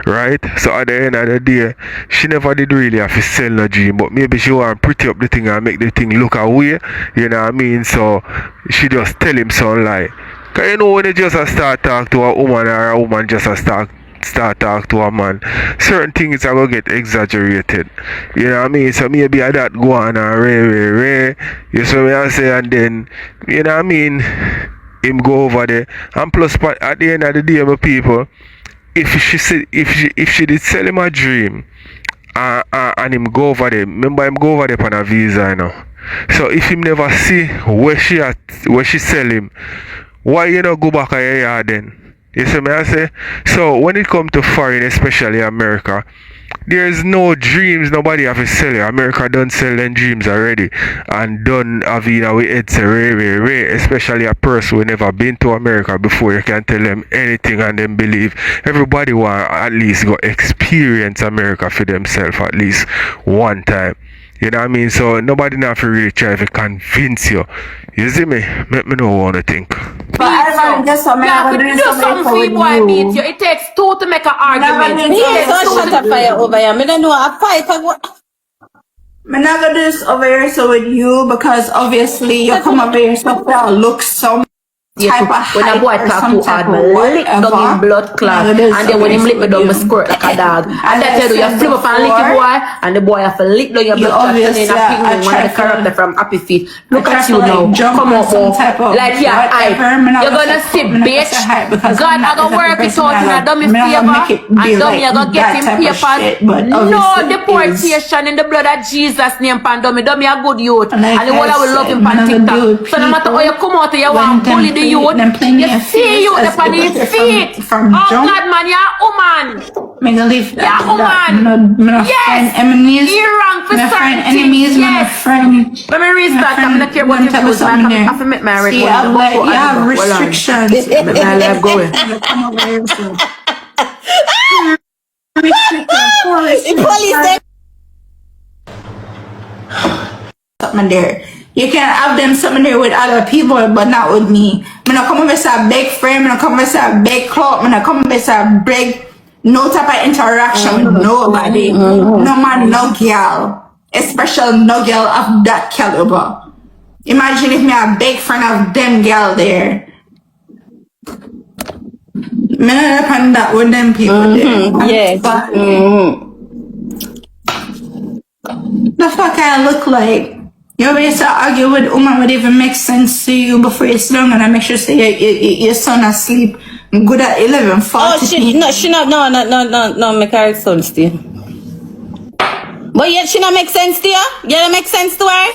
Right? So at the end of the day, she never did really have to sell no dream, but maybe she want to pretty up the thing and make the thing look away. You know what I mean? So she just tell him some lie. Cause you know when you just start talk to a woman or a woman just start talk to a man, certain things are gonna get exaggerated. You know what I mean? So maybe I that go on and ray. You see what I say, and then you know what I mean, him go over there. And plus at the end of the day, my people, if she did sell him a dream and him go over there, remember him go over there on a visa, you know. So if him never see where she sell him, why you not go back at your yard then? You see me I say? So when it comes to foreign, especially America, there's no dreams nobody have to sell you. America done sell them dreams already and done have with it's a ray, especially a person who never been to America before. You can tell them anything and them believe. Everybody want at least go experience America for themselves at least one time. You know what I mean? So nobody not to really try to convince you. You see me? Make me know what to think. But I don't just something for boy beat you. It takes two to make an argument. shut up fire over here. I don't know a fight. I'm not gonna do this over here so with you because obviously you come over here so that looks so type of when a boy talk too hard, lick down his blood clot, and then when him lick me down, me squirt like a dog. And that tell you, you flip up and lick your boy, and the boy have to lick down your blood clot, and then a pigment, one of the character from Happy Feet. Look at you now, come on, like you're hype. You're gonna sit, bitch. God, I'm gonna work it out in a dummy favor, and dummy, you're gonna get him papers. No deportation in the blood of Jesus name, pan dummy. Dummy a good youth, and the whole I will love him pan TikTok. So no matter how you come out, you want bully the youth. You see you upon his feet. Oh God, man, you're a woman. You're a woman. Yes. You're wrong for certain things. Yes. Let me restart. I'm not care about your views. I have to make my record. You have restrictions. My life going. Something there. You can have them something there with other people, but not with me. I'm not come with a big frame, I'm not come with a big cloth, I'm not come with a big, no type of interaction with nobody. No man, no girl. Especially no girl of that caliber. Imagine if me a big friend of them girl there. I'm not depend that with them people there. Yes. The fuck I look like? You always argue with woman would even make sense to you before you sit down and I make sure say your son asleep good at 11:40. Oh, she not make her son still. But yet she not make sense to you? Yeah, that make sense to her?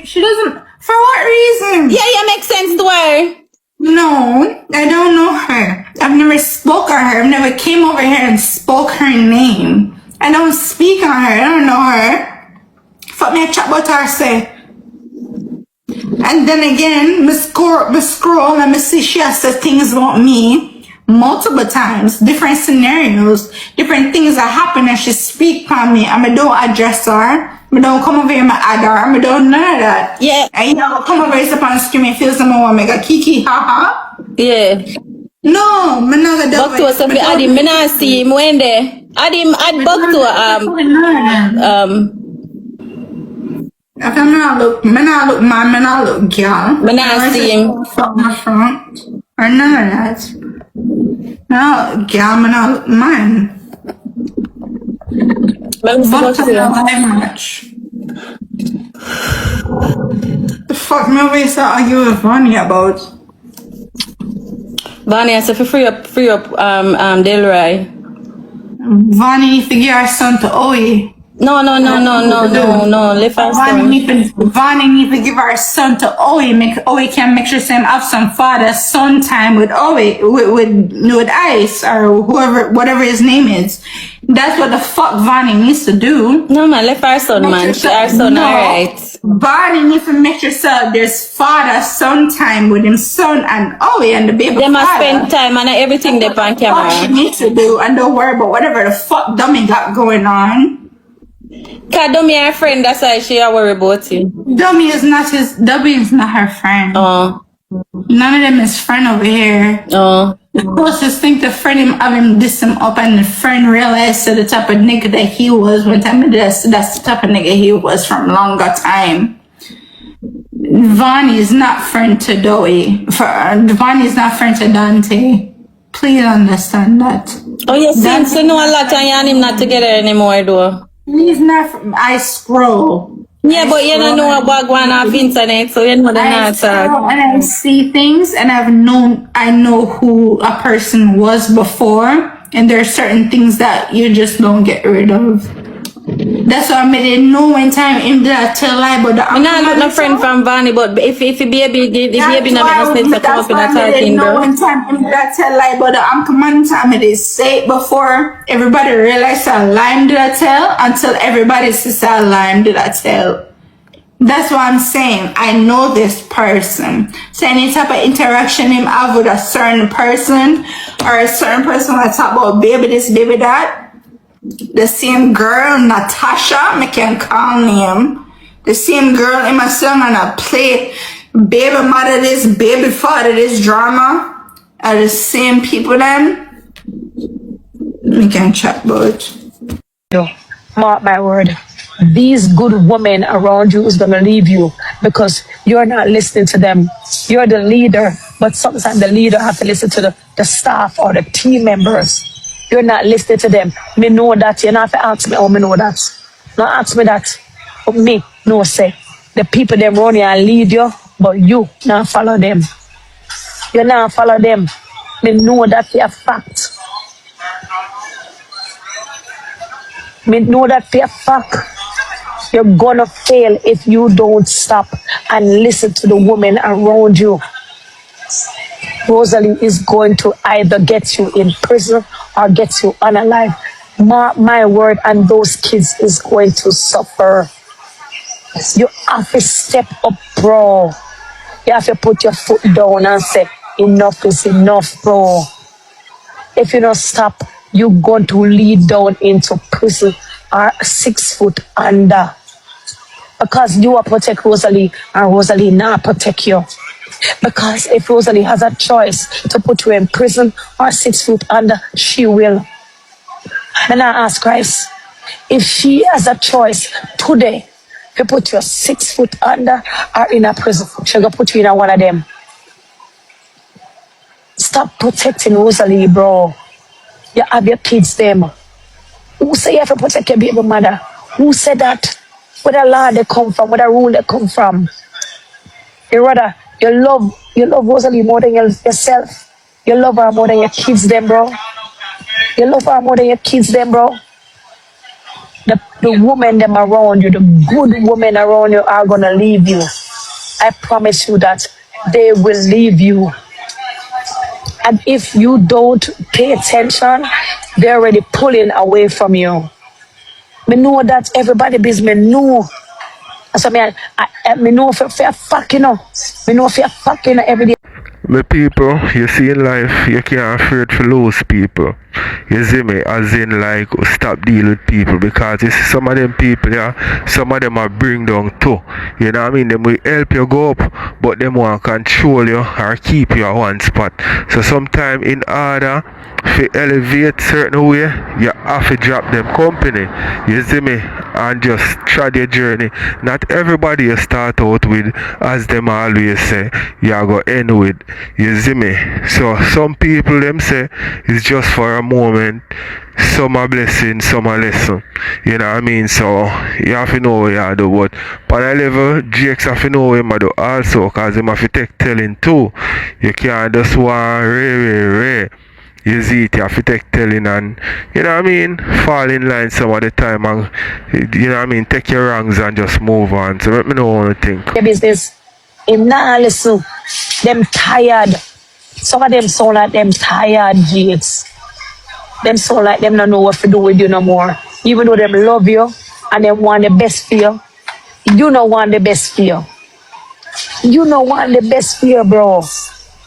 She doesn't. For what reason? Yeah, make sense to her. No, I don't know her. I've never spoke on her. I've never came over here and spoke her name. I don't speak on her. I don't know her. Fuck me a chat about her say. And then again, me scroll and me see she has said things about me multiple times, different scenarios, different things that happen and she speak on me and I don't address her. I don't come over here and add her. I don't know that. Yeah. And you know, come over here and scream and feel some more make a kiki haha. Yeah. No, me not gonna do it. Back to us if I didn't not see him when there. I didn't add back to If I'm not look, man, I look man, man, I look girl. Man, I see him from my front or none of that. Man, I look girl, man, I look man. But I don't like much. The fuck me always argue with Ivany about? Bonnie, I said free up Delroy. Vonnie need to give her son to Owie. No. Left her son. Vonnie need to give her son to Owie. Owie can make sure Sam have some father-son time with Owie, with Ice or whatever his name is. That's what the fuck Vonnie needs to do. No man, left her son, man. Her son, alright. Vonnie needs to make sure there's father-son time with his son and Owie and the baby. They must spend time and everything they on camera. What she needs to do, and don't worry about whatever the fuck dummy got going on. Cause Dummy her friend, that's why she worry about him. Dummy is not her friend. Oh. None of them is friend over here. Oh. The closest thing to friend him diss him up, and the friend realized the type of nigga that he was one time. That's the type of nigga he was from longer time. Vonnie is not friend to Dowie. Vonnie is not friend to Dante. Please understand that. Oh, you seem to know a lot and him not together anymore though. He's not from, I scroll. Yeah, but you don't know about going off internet, so you know the answer. And I see things, and I know who a person was before, and there are certain things that you just don't get rid of. That's why I didn't know one time him did I tell lie, but I'm not no friend from Vonnie, but if baby not make no sense to come up in a talking, bro. One time him did I tell lie, but I'm command time it is say it before everybody realized a lie did I tell until everybody says a lie did I tell. That's what I'm saying. I know this person. So any type of interaction him have with a certain person or a certain person that talk about baby this, baby that. The same girl, Natasha, me can call name. The same girl in my song and I play baby mother this, baby father this drama are the same people then. Me can chat about. Mark my word. These good women around you is gonna leave you because you're not listening to them. You're the leader, but sometimes the leader have to listen to the staff or the team members. You're not listening to them. Me know that. You not have to ask me how me know that. Not ask me that. But me know say the people them run you and lead you, but you not follow them. You not follow them. Me know that for a fact. Me know that for a fact. You're gonna fail if you don't stop and listen to the women around you. Rosealee is going to either get you in prison or get you unalive. Mark my word, and those kids is going to suffer. You have to step up, bro. You have to put your foot down and say, enough is enough, bro. If you don't stop, you're going to lead down into prison or 6 foot under. Because you will protect Rosealee and Rosealee not protect you. Because if Rosealee has a choice to put you in prison or 6 foot under, she will. Then I ask Christ, if she has a choice today to put you 6 foot under or in a prison, she's going to put you in one of them. Stop protecting Rosealee, bro. You have your kids them. Who say you have to protect your baby mother? Who said that? Where the law they come from? Where the rule they come from? You rather you love Rosealee more than yourself. You love her more than your kids them, bro. You love her more than your kids them, bro. The women them around you, the good women around you are gonna leave you. I promise you that they will leave you. And if you don't pay attention, they're already pulling away from you. Me know that everybody busy, me know. So me know for a fuck, you know. Me know for a fuck, you know, every day. My people, you see in life, you can't afraid to lose people. You see me, as in like, stop dealing with people, because you see some of them people, yeah, some of them are bring down too. You know what I mean? Them will help you go up, but them want to control you or keep you at one spot. So sometimes in order to elevate certain way, you have to drop them company. You see me? And just try your journey. Not everybody you start out with, as them always say, you are going to end with. You see me? So some people them say it's just for a moment, some are blessing, some are lesson. You know what I mean? So you have to know what you have to do. But on a level, Jakes have to know what you do also, because you have to take telling too. You can't just want rare. You see it, you have to take telling and, you know what I mean, fall in line some of the time and, you know what I mean, take your wrongs and just move on. So let me know what you think. The business, him nah listen. Them tired. Some of them sound like them tired, Jakes. Them sound like them don't know what to do with you no more. Even though them love you and them want the best for you, you don't want the best for you. You don't want the best for you, bro.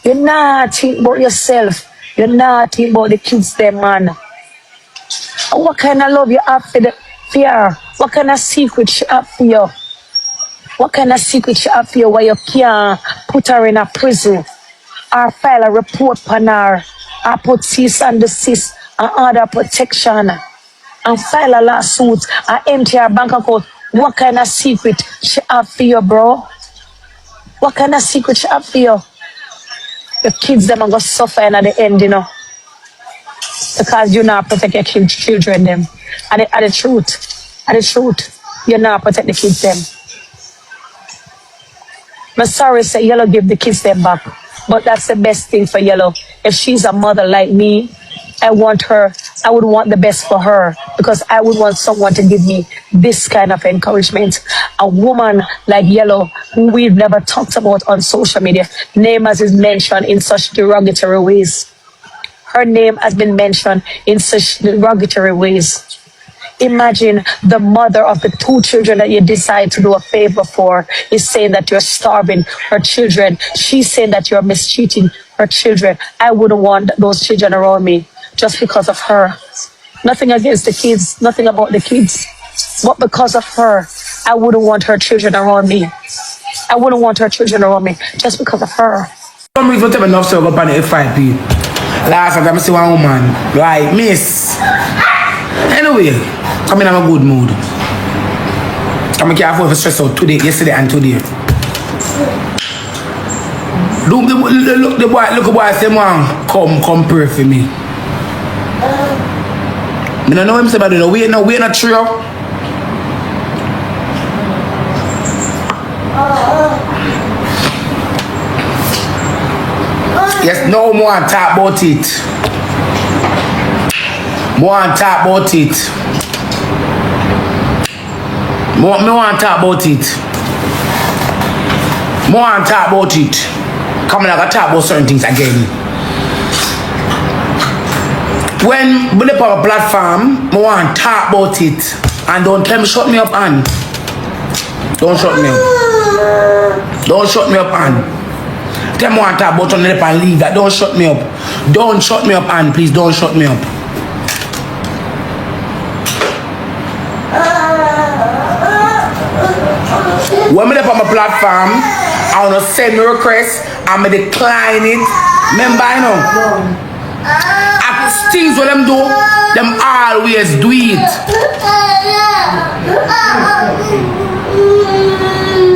You're not thinking about yourself. You're not thinking about the kids, them, man. What kind of love you have for the fear? What kind of secret you have for you? What kind of secret you have for you where you can't put her in a prison or file a report on her or put cease and desist and order protection and file a lawsuit and empty her bank account? What kind of secret she have for you, bro? What kind of secret she have for you? Your kids, them are going to suffer at the end, you know. Because you not protect your children, them. And the truth. And the truth. You not protect the kids, them. I'm sorry, say Yellow give the kids them back. But that's the best thing for Yellow. If she's a mother like me, I would want the best for her. Because I would want someone to give me this kind of encouragement. A woman like Yellow, who we've never talked about on social media, name as is mentioned in such derogatory ways. Her name has been mentioned in such derogatory ways. Imagine the mother of the 2 children that you decide to do a favor for is saying that you're starving her children. She's saying that you're mistreating her children. I wouldn't want those children around me just because of her. Nothing against the kids, nothing about the kids. But because of her, I wouldn't want her children around me. I wouldn't want her children around me just because of her. Some reason to have enough serve up on the F5P. Last time I see one woman, like, miss. Anyway, I'm in a good mood. I'm careful for stress out today, yesterday and today. Look the boy say, man, come pray for me. I don't know him say, but we ain't a trio. Yes, no more talk about it. More talk about it. More talk about it. More talk about it. Come on, I gotta talk about certain things again. When we put a platform, I want to talk about it. And don't tell me shut me up, Ann. Don't shut me up. Don't shut me up, Ann. Tell me want to talk about on the and leave that. Don't shut me up. Don't shut me up, Ann. Please don't shut me up. When I put my platform, I want to send me a request. I'm going to decline it. Remember, I know. Things what them do, them always do it.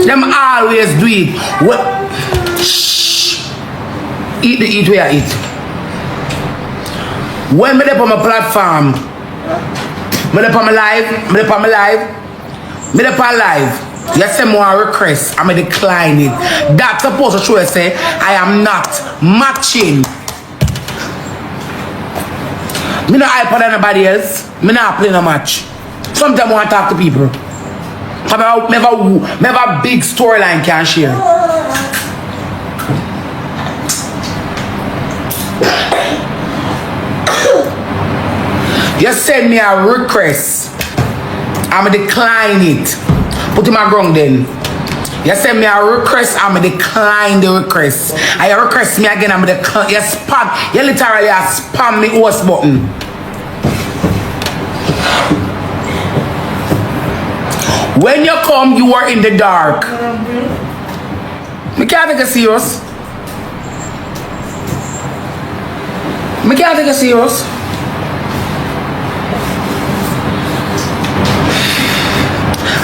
Them always do it. What? Shh. Eat where I eat. When I on my platform, I on my live, you say more request, I'm going to decline it. That's supposed to show you say I am not matching. Me not hype on anybody else. Me not play no match. Sometimes I want to talk to people. I have a big storyline can share. You send me a request. I'ma decline it. Put in my ground then. You send me a request, I'ma decline the request. And you request me again, I'ma decline. You spam. You literally spam me host button. When you come, you are in the dark. Me can't take it serious. Me can't take it serious.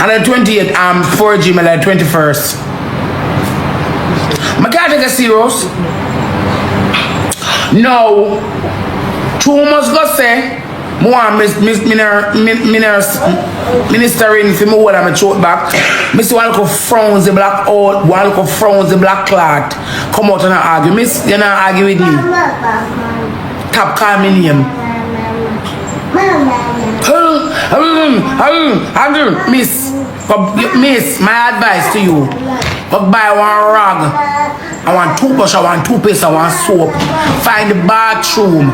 And the 28th, I'm 4G, and the 21st. I can't take it serious. No. Too much go say. More ministering for me what I'm a throat back. Miss one look frowns the black out, one look frowns the black clot. Come out and argue. Miss, you not argue with me. Tap call me name. Miss, my advice to you. Go buy one rag. I want toothbrush, I want toothpaste, I want soap. Find the bathroom,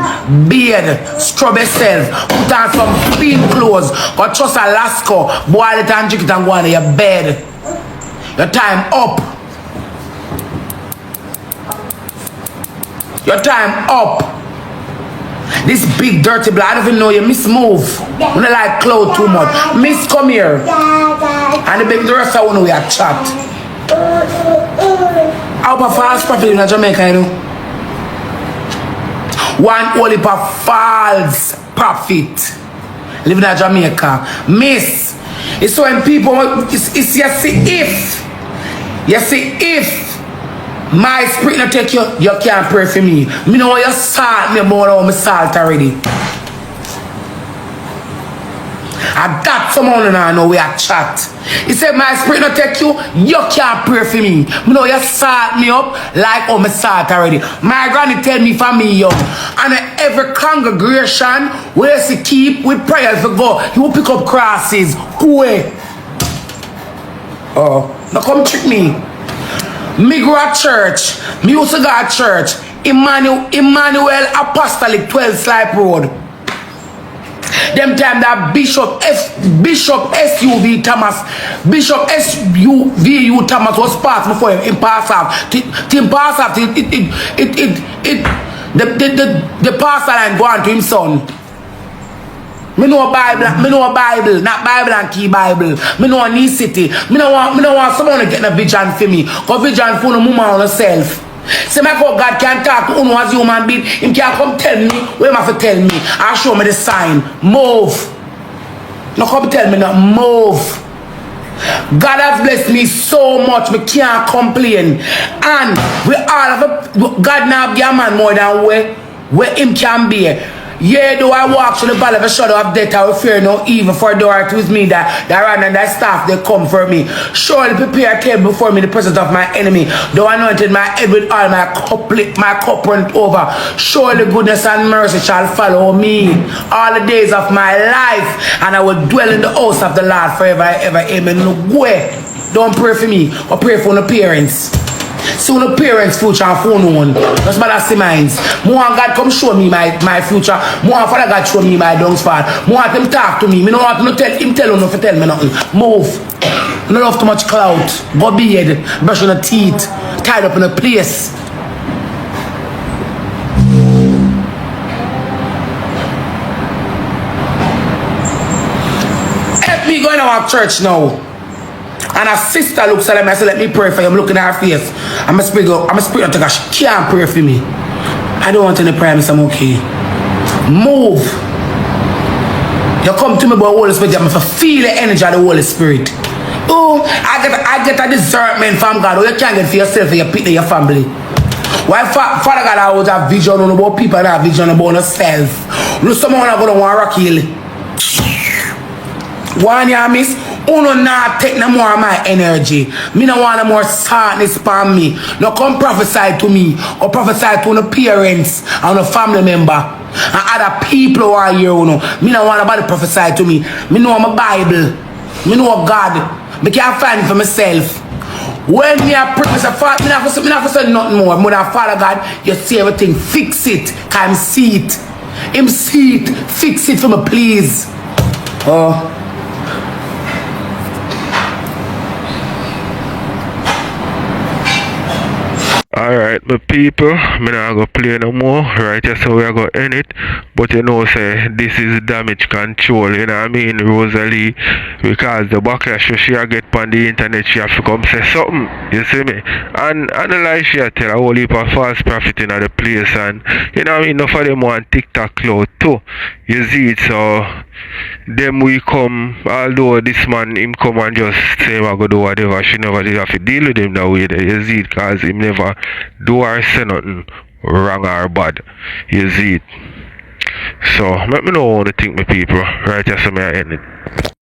bathe, scrub yourself, put on some clean clothes, go trust Alaska, boil it and drink it and go on your bed. Your time up. Your time up. This big dirty blood, I don't even know you. Miss move. I don't like clothes too much. Miss, come here. And the rest of one we are chat. How about false prophet in Jamaica, you know? One only false prophet living in Jamaica. Miss, it's when people, it's you see if my spirit not take you, you can't pray for me. Me know you salt me more than me salt already. I got someone and I know we are chat. He said my spirit not take you, you can't pray for me. Me know you salt me up like how me salt already. My granny tell me for me young. And every congregation where she keep with prayers to go, he will pick up crosses. Who? Oh, now come trick me. Me go at church. Me used to go at church. Emmanuel Apostolic 12 Slipe Road. Them time that Bishop SUV Thomas was passed before him pass off. The pastor line go on to him son. Me know Bible, not Bible and key Bible. Me know a new city. Me know want someone to get a vision for me. Cause vision for no woman on herself. Say my God can talk to you as human being. Him can come tell me where have to tell me. I show me the sign. Move. No come tell me not move. God has blessed me so much, me can't complain. And we all have a God now be a man more than where him can be. Yeah, though I walk through the valley of the shadow of death, I will fear no evil, for thou art with me, that rod and that staff, they come for me. Surely prepare a table before me in the presence of my enemy. Thou anointed my head with oil, my cup runneth over. Surely goodness and mercy shall follow me all the days of my life, and I will dwell in the house of the Lord forever and ever. Amen. No way. Don't pray for me, or pray for the parents. So the parents' future and phone one. That's what I see mine. More God come show me my future. More Father God show me my dung spot. More him talk to me. Me no want to tell him tell me nothing. Move. I don't have too much clout. Go beard, brushing the teeth, tied up in a place. Help me go in our church now. And a sister looks at him and said, let me pray for you. I'm looking at her face. I'm a spirit to God. She can't pray for me. I don't want any prayer, I'm okay. Move. You come to me by the Holy Spirit, you have to feel the energy of the Holy Spirit. Oh, I get a discernment from God. Oh, you can't get for yourself, for your people, your family. Why Father God always have vision on about people and have vision about yourself. No, someone going to want to rock you. One year, miss. Uno not take no more of my energy. Me no want no more sadness upon me. No come prophesy to me or prophesy to the parents and the family member and other people who are here. Me no want nobody prophesy to me. Me know my Bible. Me know God. Me can't find it for myself. When me a pray, me not for say nothing more. More than Father God, you see everything. Fix it. Can see it. Him see it. Fix it for me, please. Oh. Alright, my people, me not go play no more. Right, so we are going to end it. But you know, say, this is damage control, you know what I mean, Rosalie. Because the backlash she get on the internet, she have to come say something, you see me? And the lie she tell a whole heap of false prophet in the place. And, you know what I mean, enough of them want TikTok cloud too. You see it, so them we come, although this man, him come and just say him I go do whatever, she never did have to deal with him that way there. You see it, because him never do or say nothing wrong or bad. You see it. So let me know what you think, my people. Right, just so may I end it.